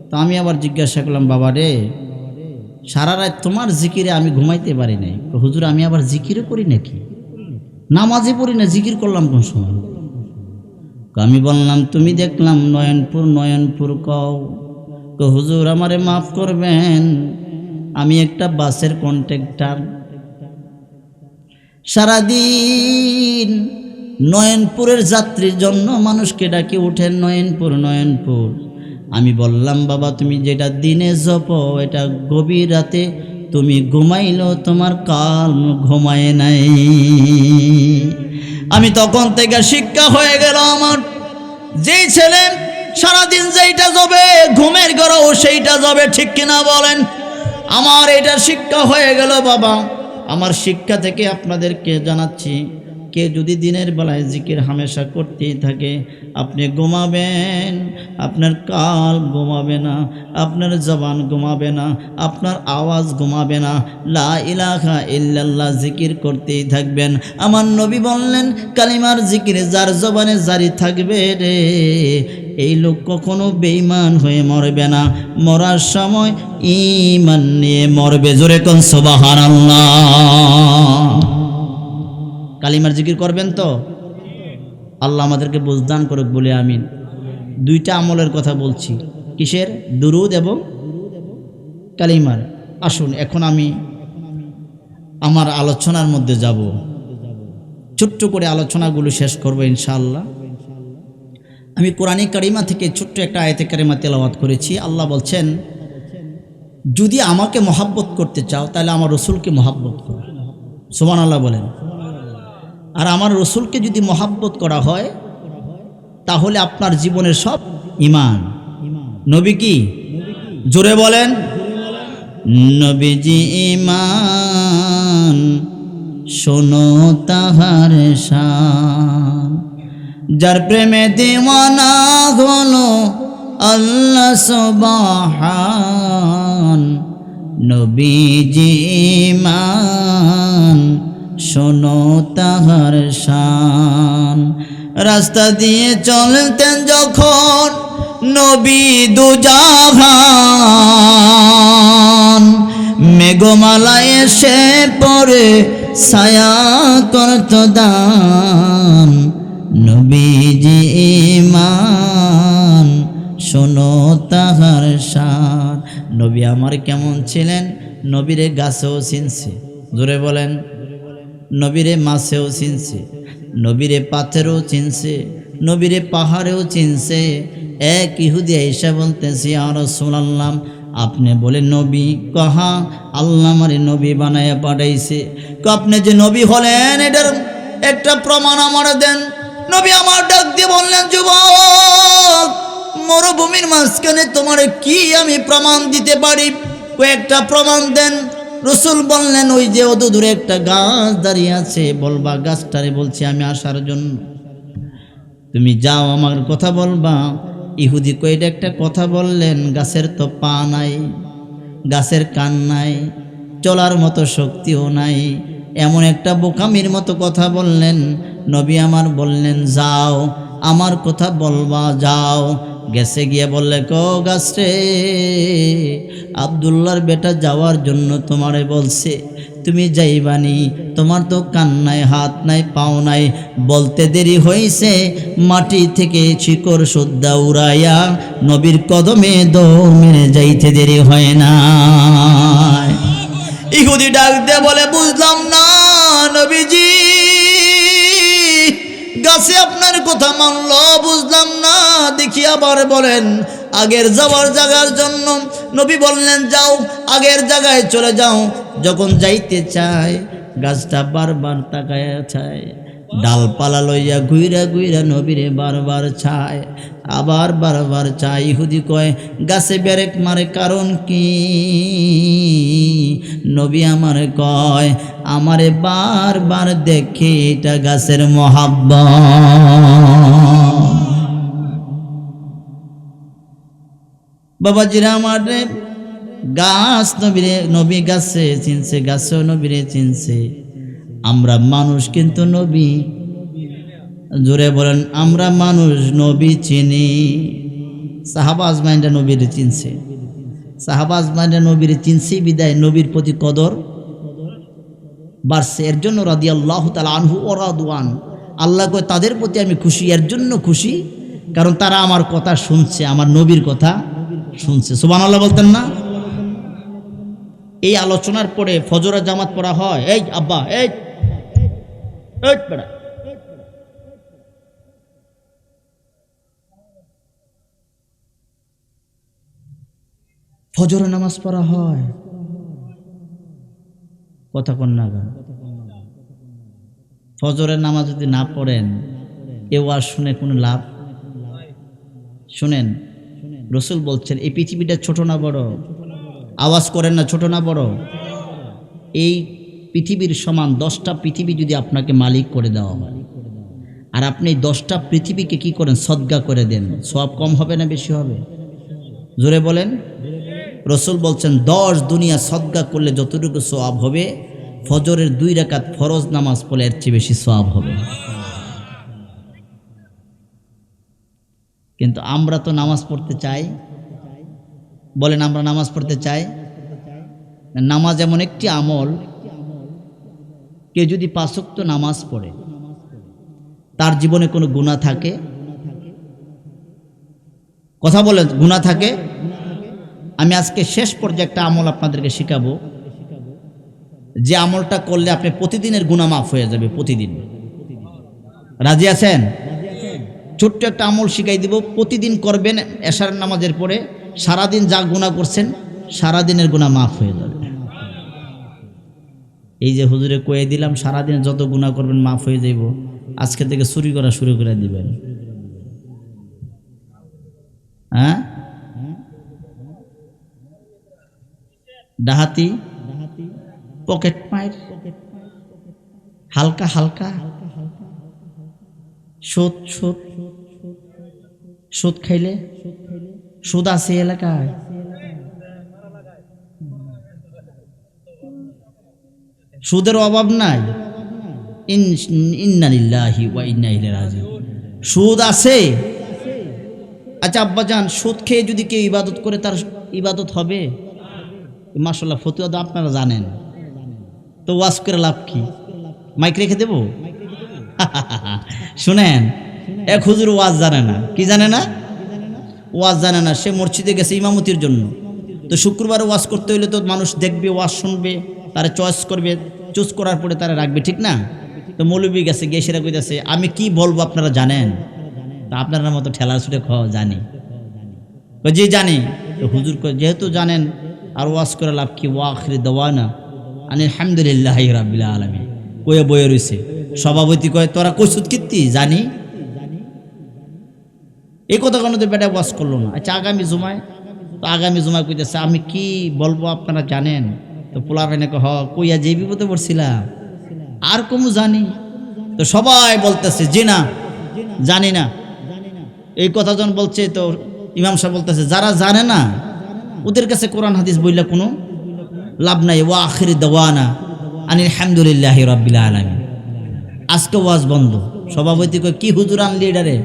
তো আমি আবার জিজ্ঞাসা করলাম, বাবা রে, সারা রাত তোমার জিকিরে আমি ঘুমাইতে পারি নাই। হুজুর আমি আবার জিকিরও করি নাকি? নামাজে পড়ি না, জিকির করলাম কোন সময়? আমি বললাম, তুমি দেখলাম নয়নপুর নয়নপুর কও। হুজুর আমারে মাফ করবেন, আমি একটা বাসের কন্ট্রাক্টর, সারাদিন নয়নপুরের যাত্রীর জন্য মানুষকে ডাকে উঠেন নয়নপুর নয়নপুর। আমি বললাম, বাবা তুমি যেটা দিনে জপো এটা গভীর রাতে তুমি ঘুমাইলো তোমার কাল ঘুমায় নাই। আমি তখন থেকে শিক্ষা হয়ে গেল আমার, যেই ছেলে সারাদিন যেইটা যাবে ঘুমের ঘরেও সেইটা যাবে, ঠিক কিনা বলেন? আমার এটা শিক্ষা হয়ে গেল বাবা। আমার শিক্ষা থেকে আপনাদেরকে জানাচ্ছি, কে যদি দিনের বেলায় জিকির হামেশা করতেই থাকে, আপনি ঘুমাবেন, আপনার কাল ঘুমাবে না, আপনার জবান ঘুমাবে না, আপনার আওয়াজ ঘুমাবে না। লা ইলাহা ইল্লাল্লাহ জিকির করতেই থাকবেন। আমার নবী বললেন, কালিমার জিকিরে যার জবানে জারি থাকবে রে, এই লোক কখনো বেঈমান হয়ে মরবে না, মরার সময় ঈমান নিয়ে মরবে। জোরে কোন সুবহানাল্লাহ। কালিমার জিকির করবেন তো? আল্লাহ আমাদেরকে বুঝদান করুক বলে আমিন। দুইটা আমলের কথা বলছি, কিসের? দুরুদ এবং কালিমার। আসুন এখন আমি আমার আলোচনার মধ্যে যাব, ছোট্ট করে আলোচনাগুলো শেষ করব ইনশাআল্লাহ। আমি কোরআনে কারিমা থেকে ছোট্ট একটা আয়াতে কারিমা তেলাওয়াত করেছি। আল্লাহ বলছেন, যদি আমাকে মহাব্বত করতে চাও তাহলে আমার রসুলকে মহাব্বত করো। সুবহানাল্লাহ বলেন। আর আমার রসুলকে যদি মহাব্বত করা হয় তাহলে আপনার জীবনের সব ইমান। নবী কি? জোরে বলেন। নবীজি ইমান, শোনো তাহার শান, যার প্রেমে দিওয়ানা হলো আল্লাহ সুবহান। নবীজি ইমান, শোনো তাহার শান। রাস্তা দিয়ে চলতেন যখন নবী দুজাহান, মেঘমালা এসে পড়ে ছায়া করত দান। নবীজি ইমান, শোনো তাহার শান। নবী আমার কেমন ছিলেন? নবীরে গাছেও চিনছে, জোরে বলেন। নবীরে মাছেও চিনছে, নবীরে পাথরেও চিনছে, নবীরে পাহাড়েও চিনছে। এক ইহুদি এসে বলতেছে, ইয়া রাসূলুল্লাহ, আপনি বলে নবী কহা? আল্লাহ আমারে নবী বানায়া পাঠাইছে। আপনি যে নবী হলেন এটার একটা প্রমাণ আমারে দেন। নবী আমার ডাক দিয়ে বললেন, যুবক, মরুভূমির মাঝখানে তোমার কি আমি প্রমাণ দিতে পারি? কয়েকটা প্রমাণ দেন। রসুল বললেন, ওই যে অত দূরে একটা গাছ দাঁড়িয়ে আছে, বলবা গাছটারে বলছি আমি আসার জন্য, তুমি যাও আমার কথা বলবা। ইহুদি কয়টা একটা কথা বললেন, গাছের তো পা নাই, গাছের কান নাই, চলার মতো শক্তিও নাই, এমন একটা বোকামির মতো কথা বললেন। নবী আমার বললেন, যাও আমার কথা বলবা, যাও। গেছে গিয়ে বললে, গাছ রে, আব্দুল্লাহর বেটা যাওয়ার জন্য তোমারে বলছে, তুমি যাইবানি, তোমার তো কান নাই, হাত নাই, পাও নাই। বলতে দেরি হয়েছে, মাটি থেকে শিকড় সুদ্ধা উড়াইয়া নবীর কদমে দৌড় মেরে যাইতে দেরি হয় না। ইহুদি ডাক দিয়ে বলে, বুঝলাম না নবীজি, গাছে আপনার কথা মানল, বুঝলাম না। দেখি আবার বলেন। আগের যাওয়ার জায়গার জন্য নবী বললেন, যাও আগের জায়গায় চলে যাও। যখন যাইতে চায়, গাছটা বারবার তাকায় চায়, ডালপালা লইয়া ঘুইরা ঘুইরা নবীরে বারবার চায়, আবার বারবার চায়। ইহুদি কয়, গাছে ব্যারেক মারে কারণ কি? নবী আমারে কয়, আমারে বারবার দেখে এটা গাছের মহাব্বত। বাবাজিরা আমাদের, গাছ নবীরে, নবী গাছে চিনছে, গাছেও নবীরে চিনছে। আমরা মানুষ কিন্তু নবী, জোরে বলেন, আমরা মানুষ নবী চিনি। সাহাবা আজমাইনরা নবীরে চিনছে, সাহাবা আজমাইনরা নবীরে চিনছে বিদায় নবীর প্রতি কদর বাড়ছে। এর জন্য রাদিয়াল্লাহু তাআলা আনহু ওয়া রাদওয়ান, আল্লাহ কয় তাদের প্রতি আমি খুশি, এর জন্য খুশি কারণ তারা আমার কথা শুনছে, আমার নবীর কথা শুনছে। সুবহানাল্লাহ বলতেন না? এই আলোচনার পরে ফজরের জামাত পড়া হয়। এই আব্বা, এই বেড়া, ফজরের নামাজ পড়া হয়, কথা কন না। ফজরের নামাজ যদি না পড়েন, এ ওয়াজ শুনে কোনো লাভ? শুনেন, রসুল বলছেন, এই পৃথিবীটা ছোট না বড়? আওয়াজ করেন না, ছোট না বড়? এই পৃথিবীর সমান 10টা পৃথিবী যদি আপনাকে মালিক করে দেওয়া হয়, আর আপনি 10টা পৃথিবীকে কি করেন? সদগা করে দেন, সওয়াব কম হবে না বেশি হবে? জোরে বলেন। রসুল বলছেন, 10 দুনিয়া সদগা করলে যতটুকু সওয়াব হবে, ফজরের 2 রাকাত ফরজ নামাজ পড়লে এর চেয়ে বেশি সওয়াব হবে। কিন্তু আমরা তো নামাজ পড়তে চাই, বলেন আমরা নামাজ পড়তে চাই? নামাজ এমন একটি আমল, কে যদি 5 ওয়াক্ত নামাজ পড়ে, তার জীবনে কোনো গুনাহ থাকে? কথা বলেন, গুনাহ থাকে? আমি আজকে শেষ পর্যায়ে একটা আমল আপনাদেরকে শিখাবো, যে আমলটা করলে আপনি প্রতিদিনের গুনাহ মাফ হয়ে যাবে, প্রতিদিন। রাজি আছেন? ছোট্ট একটা আমল শিখাই দিব, প্রতিদিন করবেন এশার নামাজের পরে, সারাদিন যা গুনাহ করছেন সারাদিনের গুনাহ মাফ হয়ে যাবে। এই যে হুজুরে কয়ে দিলাম, সারাদিন যত গুনাহ করবেন মাফ হয়ে যাইব। আজকে থেকে চুরি করা শুরু করে দিবেন। হ্যাঁ, ডাহাতি, পকেট মার, হালকা হালকা সুদ, সুদ, সুদ খাইলে, সুদ আছে এলাকায়, সুদের অভাব নাই। ইন্না লিল্লাহি ওয়া ইন্না ইলাইহি রাজিউন। সুদ আছে। আচ্ছা আব্বাজান, সুদ খেয়ে যদি কেউ ইবাদত করে তার ইবাদত হবে? মাশাআল্লাহ, ফতুয়া তো আপনারা জানেন, তো ওয়াজ করে লাভ কি? মাইক রেখে দেব? শুনেন, এক হুজুর ওয়াজ জানে না। কি জানে না? ওয়াজ জানে না। সে মসজিদে গেছে ইমামতির জন্য। তো শুক্রবারে ওয়াজ করতে হইলে তো মানুষ দেখবে, ওয়াজ শুনবে, তারা চয়েস করবে, চুজ করার পরে তারা রাখবে, ঠিক না? তো মৌলবী গেছে, গিয়ে সেরা কইতেছে আমি কি বলবো আপনারা জানেন? তো আপনার মতো ঠেলার ছুটে জানি। জি জানি। তো হুজুর যেহেতু জানেন, আর ওয়াজ করে লাভ কি? ওয়া আখিরি দাওয়ানা আলহামদুলিল্লাহি রাব্বিল আলামিন কয়ে বয়ে রইছে। সভাপতি কয় তোরা কইছুত কীর্তি? জানি। এই কথা কোনো তো বেটা ওয়াজ করলো না। আচ্ছা আগামী জুমায়, তো আগামী জুমায় কইতেছে আমি কি বলবো আপনারা জানেন? তো পোলা ফেনে কইয়া যে বিপদে পড়ছিলাম আর কমু জানি। তো সবাই বলতেছে জি না, জানি না। এই কথা যখন বলছে, তো ইমাম সাহেব বলতেছে যারা জানে না ওদের কাছে কোরআন হাদিস বইলা কোনো লাভ নাই। ওয়া আখিরি দাওয়ানা আলহামদুলিল্লাহি রাব্বিল আলামিন। আজকে ওয়াজ বন্ধ। সভাপতি কয় কি হুজুর আনলি এটারে?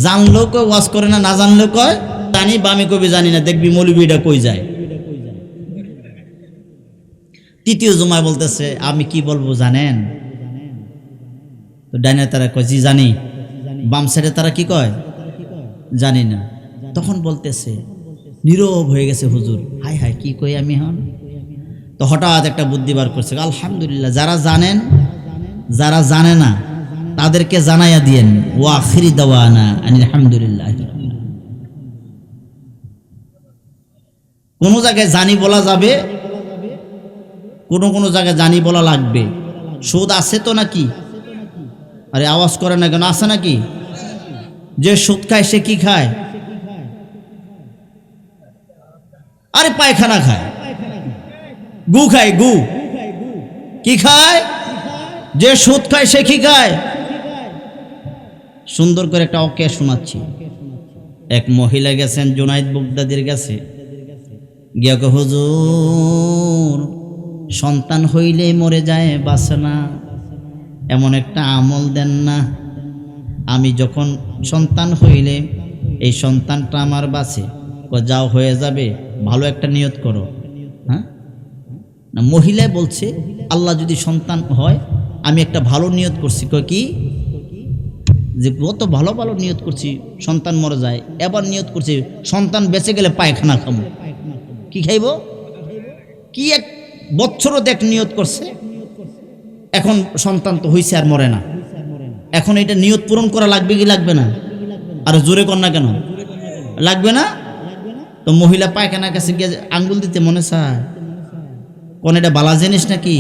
জানলেও কয় ওয়াজ করে না, না জানলেও কয় জানি। বামে কবি জানি না, দেখবি মৌলবীটা কই যায়। তৃতীয় জুমায় বলতেছে আমি কি বলবো জানেন? তো ডাইনে তারা কয় জি জানি। বাম সাইডে তারা কি কয়? জানি না। তখন বলতেছে, নীরব হয়ে গেছে হুজুর। হাই হাই, কি কই আমি হন? তো হঠাৎ একটা বুদ্ধি বার করছে, আলহামদুলিল্লাহ, যারা জানেন, যারা জানে না তাদেরকে জানাইয়া দিয়েন। ওয়া আখিরি দাওয়ানা আলহামদুলিল্লাহ। কোন জায়গায় জানি বলা যাবে, কোন জায়গায় জানি বলা লাগবে। সুদ আছে তো নাকি? আরে আওয়াজ করে না কেন? আছে নাকি? যে সুদ খায় সে কি খায়? আরে পায়খানা খায়, গু খায়, গু। কি খায়? যে সুদ খায় সে কি খায়? সুন্দর করে একটা অকে শোনাচ্ছি। এক মহিলা গেছেন জুনাইদ বাগদাদির কাছে, গিয়া কয় হুজুর সন্তান হইলেই মরে যায়, বাঁচে না, এমন একটা আমল দেন না। আমি যখন সন্তান হইলে এই সন্তানটা আমার বাঁচে। যাও হয়ে যাবে, ভালো একটা নিয়ত করো। হ্যাঁ না, মহিলায় বলছে আল্লাহ যদি সন্তান হয়, আমি একটা ভালো নিয়ত করছি। কয় কি? যে কত ভালো ভালো নিয়ত করছি, সন্তান মরে যায়। এবার নিয়ত করছি সন্তান বেঁচে গেলে পায়খানা খাবো। কি খাইব? কি এক বছরও দেখ নিয়ত করছে। এখন সন্তান তো হইছে আর মরে না। এখন এটা নিয়ত পূরণ করা লাগবে কি লাগবে না? আর জোরে কর না কেন? লাগবে না। তো মহিলা পায়খানার কাছে গিয়ে আঙ্গুল দিতে মনে চায়, কোন এটা বালা জিনিস নাকি?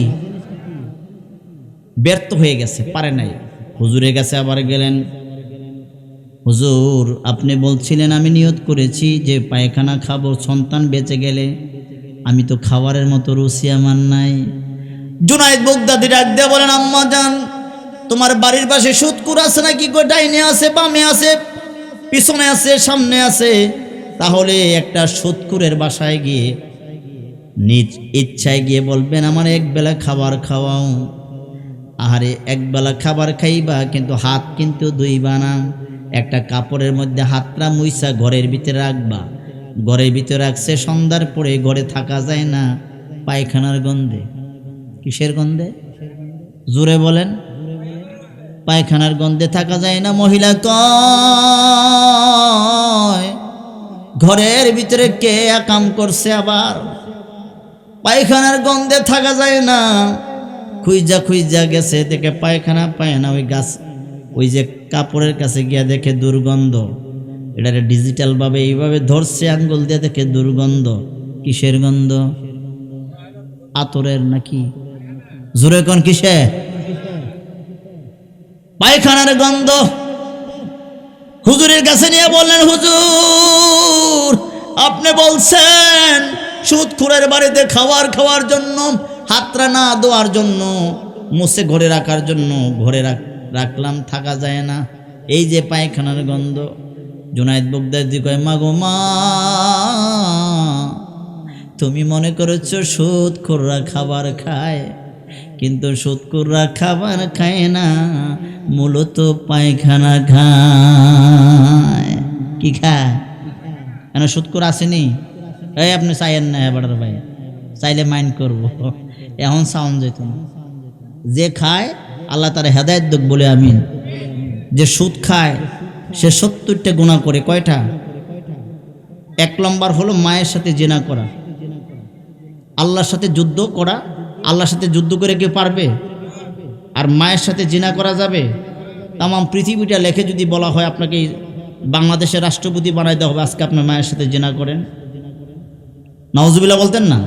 ব্যর্থ হয়ে গেছে, পারে নাই। হুজুরের কাছে আবার গেলেন, হুজুর আপনি বলছিলেন আমি নিয়ত করেছি যে পায়খানা খাবো সন্তান বেঁচে গেলে, আমি তো খাবারের মতো রুচি আমার নাই। জুনাইদ বাগদাদি ডাক দিয়ে বলেন আম্মা জান, তোমার বাড়ির পাশে সুদকুর আছে নাকি? ডাইনে আছে, বামে আছে, পিছনে আছে, সামনে আছে। তাহলে একটা সুদকুরের বাসায় গিয়ে নিজ ইচ্ছায় গিয়ে বলবেন আমার এক বেলা খাবার খাওয়াও। আহারে এক বেলা খাবার খাইবা, কিন্তু হাত কিন্তু ধুইবা না। একটা কাপড়ের মধ্যে হাতটা মুইসা ঘরের ভিতরে রাখবা। ঘরের ভিতরে রাখছে, সন্ধ্যার পরে ঘরে থাকা যায় না, পায়খানার গন্ধে। কিসের গন্ধে? জোরে বলেন। পায়খানার গন্ধে থাকা যায় না। মহিলা কয় ঘরের ভিতরে কে কাম করছে, আবার পায়খানার গন্ধে থাকা যায় না। খুঁজা খুঁজা গেছে, দেখে পায়খানা পায় না। ওই গাছ, ওই যে কাপড়ের কাছে গিয়া দেখে দুর্গন্ধ। এটা ডিজিটাল ভাবে এইভাবে ধরছে আঙ্গুল দিয়ে, দেখে দুর্গন্ধ। কিসের গন্ধ? আতরের নাকি? জোরে কোন কিসে? পায়খানার গন্ধ। হুজুরের কাছে নিয়ে বললেন, হুজুর আপনি বলছেন সুদখোরের বাড়িতে খাওয়ার জন্য, হাতরা না দেওয়ার জন্য, মুছে ঘরে রাখার জন্য। ঘরে রাখলাম, থাকা যায় না, এই যে পায়খানার গন্ধ। জুনায়েদ বাগদাদি কয়, মা গো মা, তুমি মনে করেছো সুদখোররা খাবার খায়, কিন্তু সুদখোররা খাবার খায় না, মূলত পায়খানা খায়। কি খায়? কেন সুদখোর আসেনি? এই আপনি চাইয়েন না এবার ভাই, চাইলে মাইন্ড করবো, এখন সাউন্ড যেত না। যে খায় আল্লাহ তার হেদায়েত দেখ বলে আমিন। যে সুদ খায় সে 70টা গুনাহ করে। কয়টা? 1 নম্বর হলো মায়ের সাথে জিনা করা, আল্লাহর সাথে যুদ্ধ করা। আল্লাহর সাথে যুদ্ধ করে কেউ পারবে? আর মায়ের সাথে জিনা করা যাবে? তাম পৃথিবীটা লেখে যদি বলা হয় আপনাকে বাংলাদেশের রাষ্ট্রপতি বানাই দেওয়া হবে আজকে আপনার মায়ের সাথে জিনা করেন, নাউজুবিল্লাহ বলতেন না?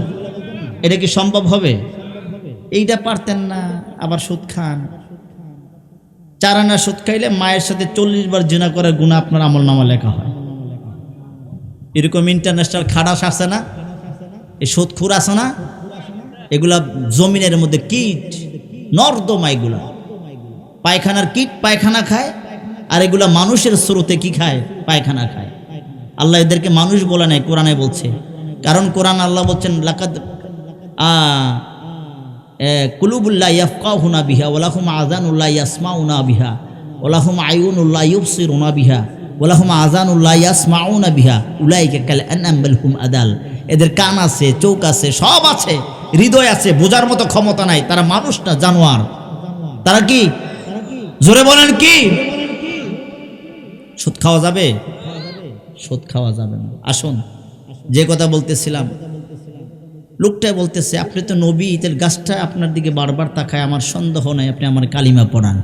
এটা কি সম্ভব হবে? এইটা পারতেন না, আবার সুদ খান। 4 আনা সুদ খাইলে মায়ের সাথে 40 বার জিনা করার গুনাহ আপনার আমলনামা লেখা হয়। এরকম ইন্টারন্যাশনাল খাটাস আছে না? এই সুদখোর আছে না? এগুলা জমিনের মধ্যে কীট, নর্দমা, এগুলা পায়খানার কীট, পায়খানা খায়। আর এগুলা মানুষের স্রোতে কি খায়? পায়খানা খায়। আল্লাহ এদেরকে মানুষ বলে নাই, কোরআনে বলছে। কারণ কোরআন আল্লাহ বলছেন, লাকাদ কুলুবুল্লাহ ইয়াফকাহুনা বিহা ওয়ালাহুম আযানুল্লাহ ইয়াসমাউনা বিহা ওয়ালাহুম আয়ুনুল্লাহ ইউবসিরুনা বিহা ওয়ালাহুম আযানুল্লাহ ইয়াসমাউনা বিহা উলাইকা কাল আনআম বাল হুম আদাল। এদের কান আছে, চোখ আছে, সব আছে, হৃদয় আছে, বোঝার মতো ক্ষমতা নাই। তারা মানুষ না, জানোয়ার। তারা কি? জোরে বলেন কি? সুদ খাওয়া যাবে? সুদ খাওয়া যাবে না। আসুন, যে কথা বলতেছিলাম, লোকটাই বলতেছে, আপনি তো নবী, তেল গাছটা আপনার দিকে বারবার তাকায়, আমার সন্দেহ নাই আপনি আমার কালিমা পড়ান।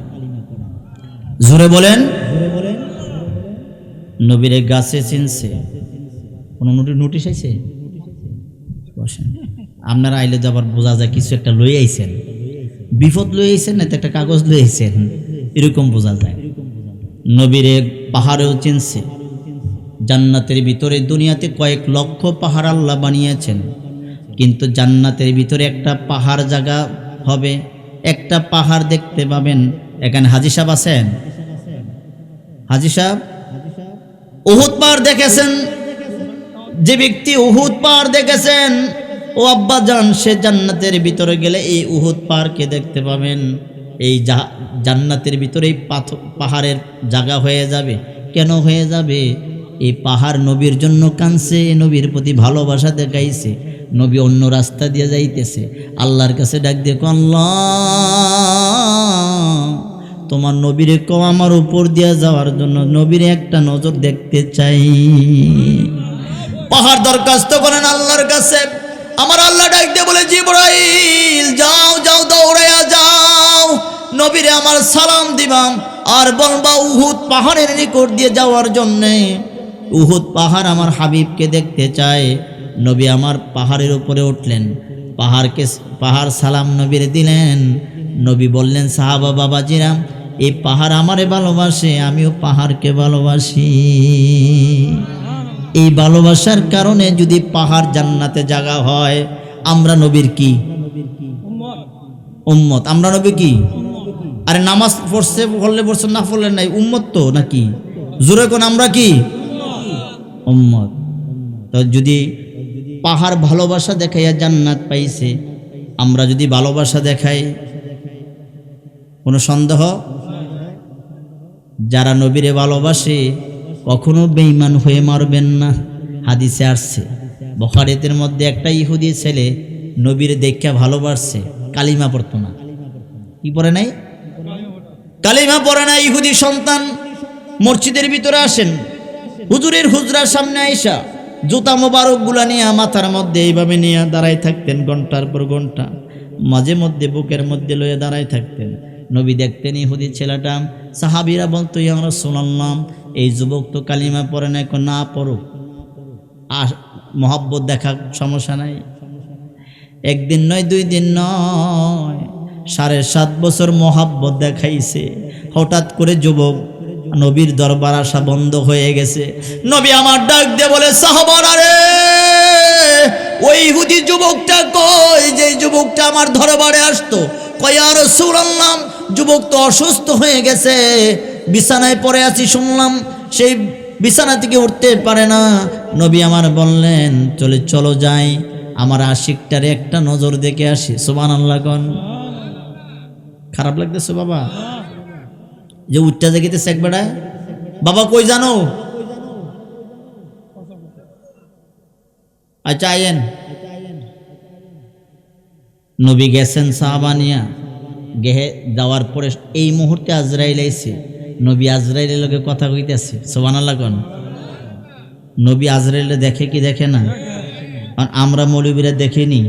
জোরে বলেন। নবীর গাছে চিনছে? কোনো নোটিশ আইছে? বসেন, আপনারা আইলে যাবার বোঝা যায় কিছু একটা লই আইছেন, বিপদ লই আইছেন, না তো একটা কাগজ লই আইছেন, এরকম বোঝা যায়। নবীর পাহাড়েও চিনছে। জান্নাতের ভিতরে, দুনিয়াতে কয়েক লক্ষ পাহাড় আল্লাহ বানিয়েছেন, কিন্তু জান্নাতের ভিতরে একটা পাহাড় জায়গা হবে, একটা পাহাড় দেখতে পাবেন। এখানে হাজী সাহেব আছেন? হাজী সাহেব উহুদ পাহাড় দেখেছেন? যে ব্যক্তি উহুদ পাহাড় দেখেছেন, ও আব্বা জান, সে জান্নাতের ভিতরে গেলে এই উহুদ পাহাড়কে দেখতে পাবেন। এই জান্নাতের ভিতরে এই পাহাড়ের জায়গা হয়ে যাবে। কেন হয়ে যাবে? এই পাহাড় নবীর জন্য কাঁদছে, নবীর প্রতি ভালোবাসা দেখাইছে। নবী অন্য রাস্তা দিয়ে যাইতেছে, আল্লাহর কাছে ডাক দিয়ে, আল্লাহ তোমার নবীরে কও আমার উপর দিয়ে যাওয়ার জন্য, নবীরে একটা নজর দেখতে চাই। পাহাড় দরখাস্ত করেন আল্লাহর কাছে। আমার আল্লাহ ডাক দিয়ে বলে, জিবরাইল যাও যাও, দৌড়াইয়া যাও, নবীরে আমার সালাম দিবাম আর বলবা উহুদ পাহাড়ের নিকট দিয়ে যাওয়ার জন্যে। উহুদ পাহাড় আমার হাবিবকে দেখতে চায়। নবী আমার পাহাড়ের উপরে উঠলেন, পাহাড় সালাম নবীর দিলেন। নবী বললেন, সাহাবা বাবাজিরা, এই পাহাড় আমারে ভালোবাসে, আমিও পাহাড়কে ভালোবাসি। এই ভালোবাসার কারণে যদি পাহাড় জান্নাতে জায়গা হয়, আমরা নবীর কি উম্মত? আমরা নবী কি? আরে নামাজ পড়ছে, পড়ছে না পড়লে নাই, উম্মত তো নাকি? জোরে কোন আমরা কি উম্মত? তো যদি পাহাড় ভালোবাসা দেখাইয়া জান্নাত পাইছে, আমরা যদি ভালোবাসা দেখাই, কোনো সন্দেহ? যারা নবীরে ভালোবাসে কখনো বেঈমান হয়ে মারবেন না। হাদিসে আসছে, বুখারীর মধ্যে একটা ইহুদি ছেলে নবীরে দেখা ভালোবাসছে, কালিমা পড়তো না। কি পড়ে নাই? কালিমা পড়ে না। ইহুদি সন্তান মসজিদের ভিতরে আসেন, হুজুরের হুজরার সামনে আইসা জুতা মোবারক গুলা নিয়ে মাথার মধ্যে এইভাবে নিয়ে দাঁড়াই থাকতেন ঘন্টার পর ঘন্টা, মাঝে মধ্যে বুকের মধ্যে লয়ে দাঁড়াই থাকতেন। নবী দেখতেন ইহুদি ছেলেটা। সাহাবীরা বলতো, ইয়া রাসূলুল্লাহ, এই যুবক তো কালিমা পড়ে না, না পড়ুক, আর মহব্বত দেখা সমস্যা নাই। একদিন নয়, 2 দিন নয়, 7.5 বছর মহব্বত দেখাইছে। হঠাৎ করে যুবক নবীর দরবার আসা বন্ধ হয়ে গেছে। নবী আমার ডাক দিয়ে বলে, সাহাবারা রে, ওই ইহুদি যুবকটা কই, যে যুবকটা আমার দরবারে আসতো? কয়, ইয়া রাসূলুল্লাহ, যুবক তো অসুস্থ হয়ে গেছে, বিছানায় পড়ে আছি, শুনলাম সেই বিছানা থেকে উঠতে পারে না। নবী আমার বললেন, চলো যাই, আমার আশিকটারে একটা নজর দেখে আসি। সুবহানাল্লাহ কোন। খারাপ লাগতেছে বাবা যে উঠটা দেখিতেছে এক বেড়া? বাবা কই জানো? আচ্ছা আইয়েন। নবী গেছেন সাহাবা নিয়া, গেহে যাওয়ার পরে এই মুহূর্তে আজরাইল আইছে। নবী আজরাইলের লগে কথা কইতেছে। সুবহানাল্লাহ কোন। নবী আজরাইলে দেখে কি দেখে না? আর আমরা মৌলবীরা দেখিনি,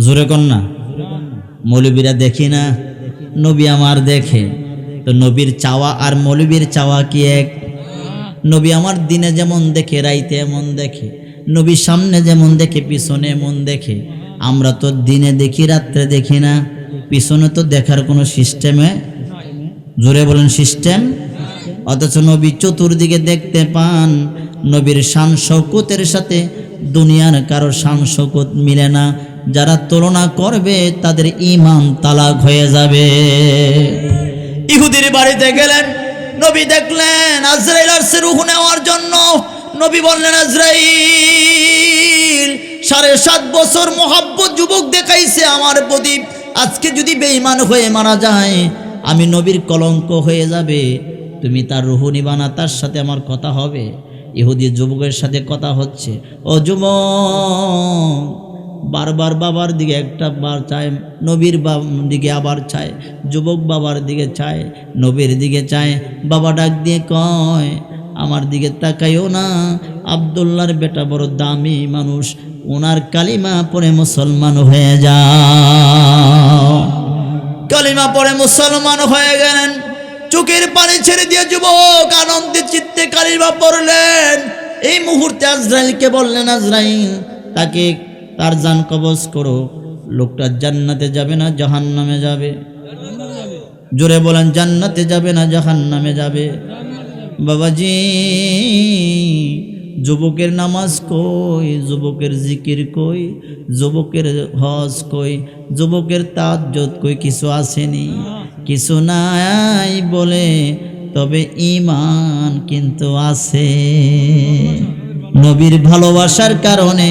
জোরে কোন না, মৌলবীরা দেখি না, নবী আমার দেখে। তো নবীর চাওয়া আর মৌলবীর চাওয়া কি এক? নবী আমার দিনে যেমন দেখে, রাইতে এমন দেখে। নবী সামনে যেমন দেখে, পিছনে এমন দেখে। আমরা তো দিনে দেখি, রাত্রে দেখি না। পিছনে তো দেখার কোনো সিস্টেমে, জোরে বলেন, সিস্টেম। অথচ নবী চতুর্দিকে দেখতে পান। নবীর শান শৌকতের সাথে দুনিয়ার কারো শান শৌকত মিলে না। যারা তুলনা করবে তাদের ঈমান তালাক হয়ে যাবে। ইহুদির বাড়িতে গেলেন, নবী দেখলেন আজরাইল আসছে রূহ নেওয়ার জন্য। নবী বললেন, আজরাইল 7.5 বছর মোহাব্বত যুবক দেখাইছে আমার প্রতি, আজকে যদি বেঈমান হয়ে মারা যায় আমি নবীর কলঙ্ক হয়ে যাবে। তুমি তার রূহ নিবা না, তার সাথে আমার কথা হবে। ইহুদি যুবকের সাথে কথা হচ্ছে। ও যুবক, বারবার বাবার দিকে একটা বার চায়, নবীর দিকে আবার চায়। যুবক বাবার দিকে চায়, নবীর দিকে চায়। বাবা ডাক দিয়ে কয়, আমার দিকে তাকাইও না, আব্দুল্লাহর বেটা বড় দামি মানুষ, ওনার কালিমা পড়ে মুসলমান হয়ে যাও। কালিমা পড়ে মুসলমান হয়ে গেলেন। চোখের পানি ছেড়ে দিয়ে যুবক আনন্দের চিত্তে কালিমা পড়লেন। এই মুহূর্তে আজরাইলকে বললেন, আজরাইল, তাকে তার জান কবজ করো। লোকটা জান্নাতে যাবে না জাহান্নামে যাবে? জোরে বলেন, জান্নাতে যাবে না জাহান্নামে যাবে? বাবাজি, যুবকের নামাজ কই, যুবকের জিকির কই, যুবকের হজ কই, যুবকের তাহাজ্জুদ কই? কিছু আসেনি, কিছু নাই বলে, তবে ঈমান কিন্তু আছে। নবীর ভালোবাসার কারণে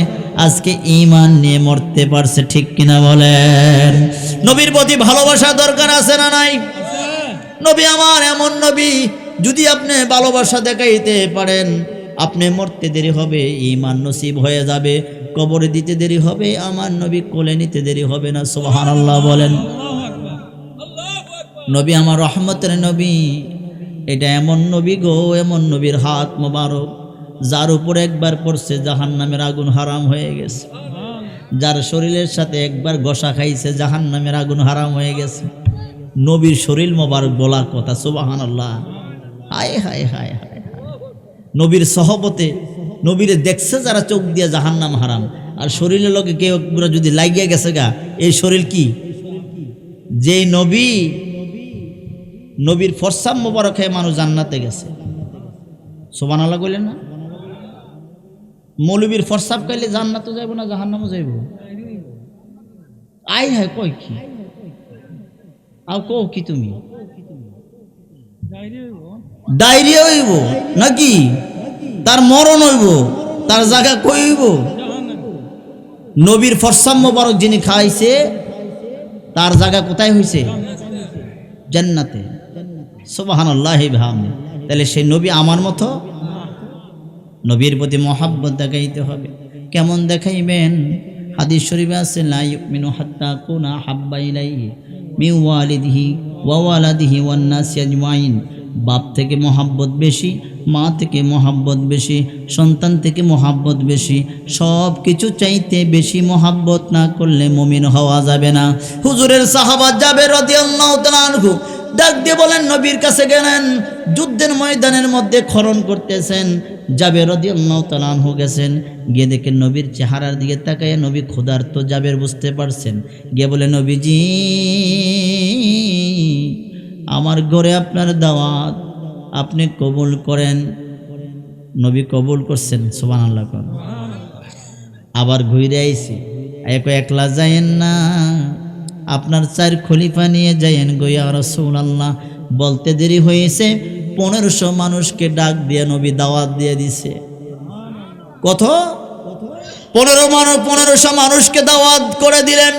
আজকে ঈমান নিয়ে মরতে পারছে, ঠিক কিনা বলেন? নবীর প্রতি ভালোবাসা দরকার আছে না নাই? নবী আমার এমন নবী, যদি আপনি ভালোবাসা দেখাইতে পারেন, আপনি মরতে দেরি হবে, ঈমান নসিব হয়ে যাবে। কবরে দিতে দেরি হবে, আমার নবী কোলে নিতে দেরি হবে না। সুবহানাল্লাহ বলেন। নবী আমার রহমতের নবী। এটা এমন নবী গো, এমন নবীর হাত মোবারক, যার উপর একবার পড়ছে জাহান্নামের আগুন হারাম হয়ে গেছে। যার শরীরের সাথে একবার গোসা খাইছে জাহান্নামের আগুন হারাম হয়ে গেছে। নবীর শরীর মোবারক বলার কথা। সুবহানাল্লাহ। হায় হায় হায় হায়। নবীর সহবতে নবীরে দেখছে যারা, চোখ দিয়ে জাহান্নাম হারাম, আর শরীরের লোকে কেউ যদি লাগিয়ে গেছে গা, এই শরীর কি? যে নবীর ফরসাম মোবারক হয়ে মানুষ জান্নাতে গেছে। সুবহানাল্লাহ কইলেন না? মৌলবীর ফরসাব খাইলে জান্নাতও যাইব না জাহান্নামও যাইব? আই হায়, কই কি আও কও কি তুমি? ডায়রিয়া হইব নাকি? তার মরণ হইব, তার জায়গা কই হইব? নবীর ফরসাম মোবারক যিনি খাইছে তার জায়গা কোথায় হইছে? জান্নাতে। সুবহানাল্লাহি বিহামদি। তাহলে সেই নবী আমার মতো। নবীর প্রতি মহাব্বত দেখাইতে হবে। কেমন দেখাইবেন? হাদিস শরীফে আছে, লা ইউমিনু হাত্তা কুনা হাব্বা ইলাইহি মিন ওয়ালিদিহি ওয়া ওয়ালাদিহি ওয়ান নাসি আজমাইন। বাপ থেকে মহাব্বত বেশি, মা থেকে মহাব্বত বেশি, সন্তান থেকে মহাব্বত বেশি। সব কিছু চাইতে বেশি মহাব্বত না করলে মুমিন হওয়া যাবে না। হুজুরের সাহাবা জাবের রাদিয়াল্লাহু তাআলা আনহু ডাক দিয়ে বলেন, নবীর কাছে গেলেন, যুদ্ধের ময়দানের মধ্যে খনন করতেছেন। জাবের রাদিয়াল্লাহু তাআলা আনহু গেছেন, গিয়ে দেখেন নবীর চেহারার দিকে তাকায় নবী ক্ষুধার্ত। জাবের বুঝতে পারছেন, গিয়ে বলে, নবীজি, আমার ঘরে আপনার দাওয়াত, আপনি কবুল করেন। নবী কবুল করছেন, সুবহানাল্লাহ। আবার ঘুরে আইছি, একলা যায়েন না, আপনার 4 খলিফা নিয়ে যায়েন গো ইয়া রাসূলুল্লাহ। বলতে দেরি হয়েছে, 1500 মানুষকে ডাক দিয়ে নবী দাওয়াত দিয়ে দিছে। কত? 1500 মানুষকে দাওয়াত করে দিলেন।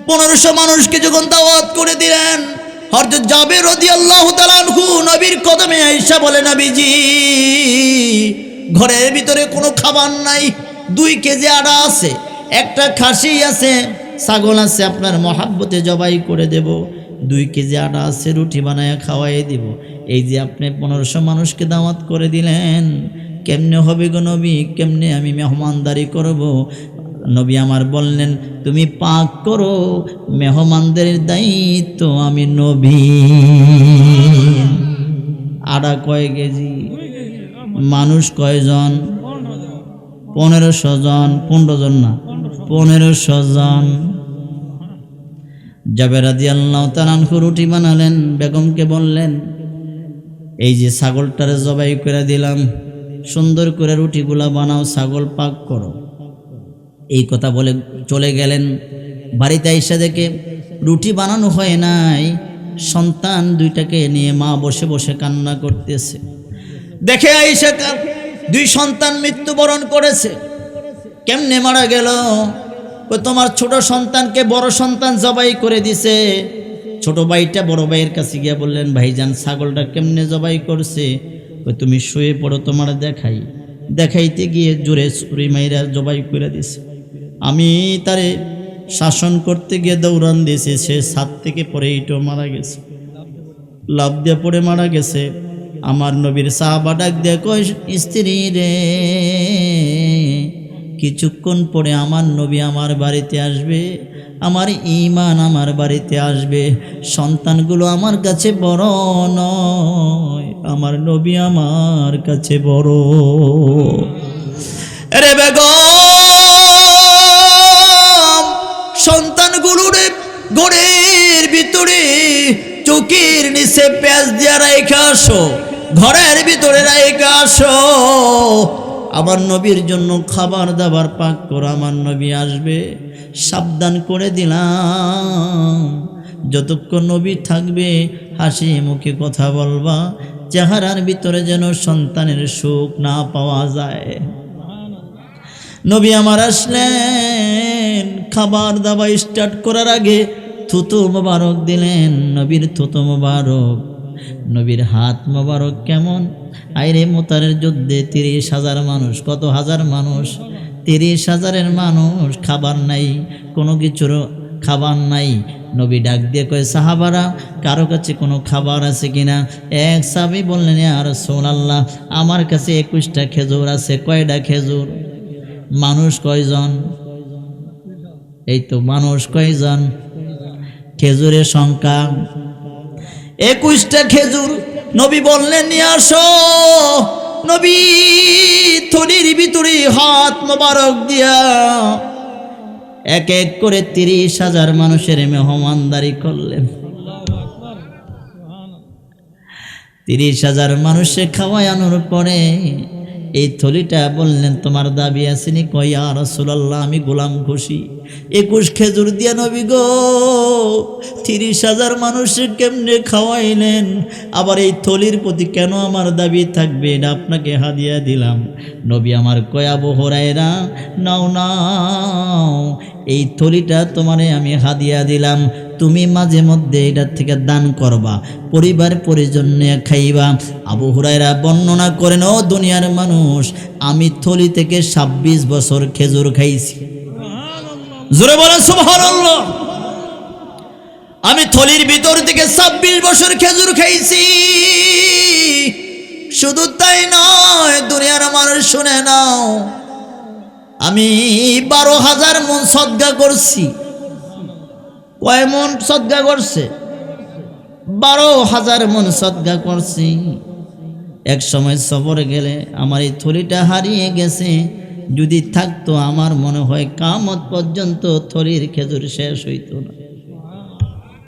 1500 মানুষকে যখন দাওয়াত করে দিলেন, হযরত জাবের রাদিয়াল্লাহু তাআলা আনহু নবীর কদমে আয়েশা বলে, নবীজি ঘরের ভিতরে কোনো খাবার নাই, 2 কেজি আটা আছে, একটা খাসি আছে, ছাগল আছে, আপনার মহাব্বতে জবাই করে দেব, 2 কেজি আটা আছে, রুটি বানায় খাওয়াই দিব। এই যে আপনি 1500 মানুষকে দাওয়াত করে দিলেন, কেমনে হবে গো নবী, কেমনে আমি মেহমানদারি করব? নবী আমার বললেন, তুমি পাক করো, মেহমানদের দায়িত্ব আমি নবী। আটা কয় কেজি? মানুষ কয়জন? 1500 জন। 15 জন না, 1500 জন। জাবের রাদিয়াল্লাহু তাআলা আনহু রুটি বানালেন, বেগমকে বললেন, এই যে ছাগলটারে জবাই করে দিলাম, সুন্দর করে রুটিগুলা বানাও, ছাগল পাক করো। এই কথা বলে চলে গেলেন। বাড়িতে আইসা দেখে রুটি বানানো হয় নাই, সন্তান 2টাকে নিয়ে মা বসে বসে কান্না করতেছে। দেখে আইসা 2 সন্তান মৃত্যুবরণ করেছে। কেমনে মারা গেল? তোমার ছোট সন্তানকে বড় সন্তান জবাই করে দিছে। ছোট ভাইটা বড় ভাইয়ের কাছে গিয়ে বললেন, ভাইজান ছাগলটা কেমনে জবাই করছে? তুমি শুয়ে পড়ো, তোমার দেখাই। দেখাইতে গিয়ে জোরে ছুরি মাইরা জবাই করে দিছে। আমি তারে শাসন করতে গিয়ে দৌড়ান দিয়েছে, সে ছাদ থেকে পড়ে ইটো মারা গেছে, লাভ দিয়ে পড়ে মারা গেছে। আমার নবীর সাহাবা ডাক দিয়ে কয়, স্ত্রী রে, কিছুক্ষণ পরে আমার নবী আমার বাড়িতে আসবে, আমার ঈমান আমার বাড়িতে আসবে, সন্তানগুলো আমার কাছে বড় নয়, আমার নবী আমার কাছে বড়। রে বেগম, সন্তানগুলোর ঘরের ভিতরে চৌকির নিচে পেঁয়াজ দিয়া রাইখা আসো, ঘরের ভিতরে রাইখা আসো, আমার নবীর জন্য খাবার দাবার পাক করো, আমার নবী আসবে। সাবধান করে দিলাম, যতক্ষণ নবী থাকবে হাসি মুখে কথা বলবা, চেহারার ভিতরে যেন সন্তানের সুখ না পাওয়া যায়। নবী আমার আসলেন, খাবার দাবার স্টার্ট করার আগে থুতু মোবারক দিলেন। নবীর থুতু মোবারক, নবীর হাত মোবারক কেমন? আইরে মোতারের যুদ্ধে 30,000 মানুষ, কত হাজার মানুষ, 30,000-এর মানুষ, খাবার নাই, কোনো কিছুর খাবার নাই। নবী ডাক দিয়ে কয়, সাহাবারা কারো কাছে কোনো খাবার আছে কিনা? এক সাহাবী বললেন, ইয়া রাসূলুল্লাহ, আমার কাছে 21টা খেজুর আছে। কয়টা খেজুর? মানুষ কয়জন? এই তো মানুষ কয়জন? খেজুরের সংখ্যা 21টা খেজুর। নবী বললেন, নিয়ে আসো। নবী থলির ভিতরে হাত মোবারক দিয়া এক এক করে 30,000 মানুষের মেহমানদারি করলেন। 30,000 মানুষে খাওয়ানোর পরে এই থলিটা বললেন, তোমার দাবি আসেনি? কয়, ইয়া রাসূলুল্লাহ, আমি গোলাম খুশি। 21 খেজুর দিয়া নবী গো 30,000 মানুষের কেমনে খাওয়াইলেন? আবার এই থলির প্রতি কেন আমার দাবি থাকবে? এটা আপনাকে হাদিয়া দিলাম। নবী আমার কয়, আবু হুরায়রা, নাও নাও, এই থলিটা তোমারে আমি হাদিয়া দিলাম, তুমি মাঝে মধ্যে এটার থেকে দান করবা, পরিবার পরিজন নিয়ে খাইবা। আবু হুরায়রা বর্ণনা করেন, ও দুনিয়ার মানুষ, আমি থলি থেকে 26 বছর খেজুর খাইছি। জোরে বলেন সুবহানাল্লাহ। আমি থলির ভিতর থেকে 26 বছর খেজুর খাইছি। শুধু তাই নয়, দুনিয়ার মানুষ শুনে নাও, আমি 12,000 মন সদকা করছি। কয় মন সদকা করছে? 12,000 মন সদকা করছি। এক সময় সফরে গেলে আমার এই থলিটা হারিয়ে গেছে, যদি থাকতো আমার মনে হয় কিয়ামত পর্যন্ত থলির খেজুর শেষ হইতো না।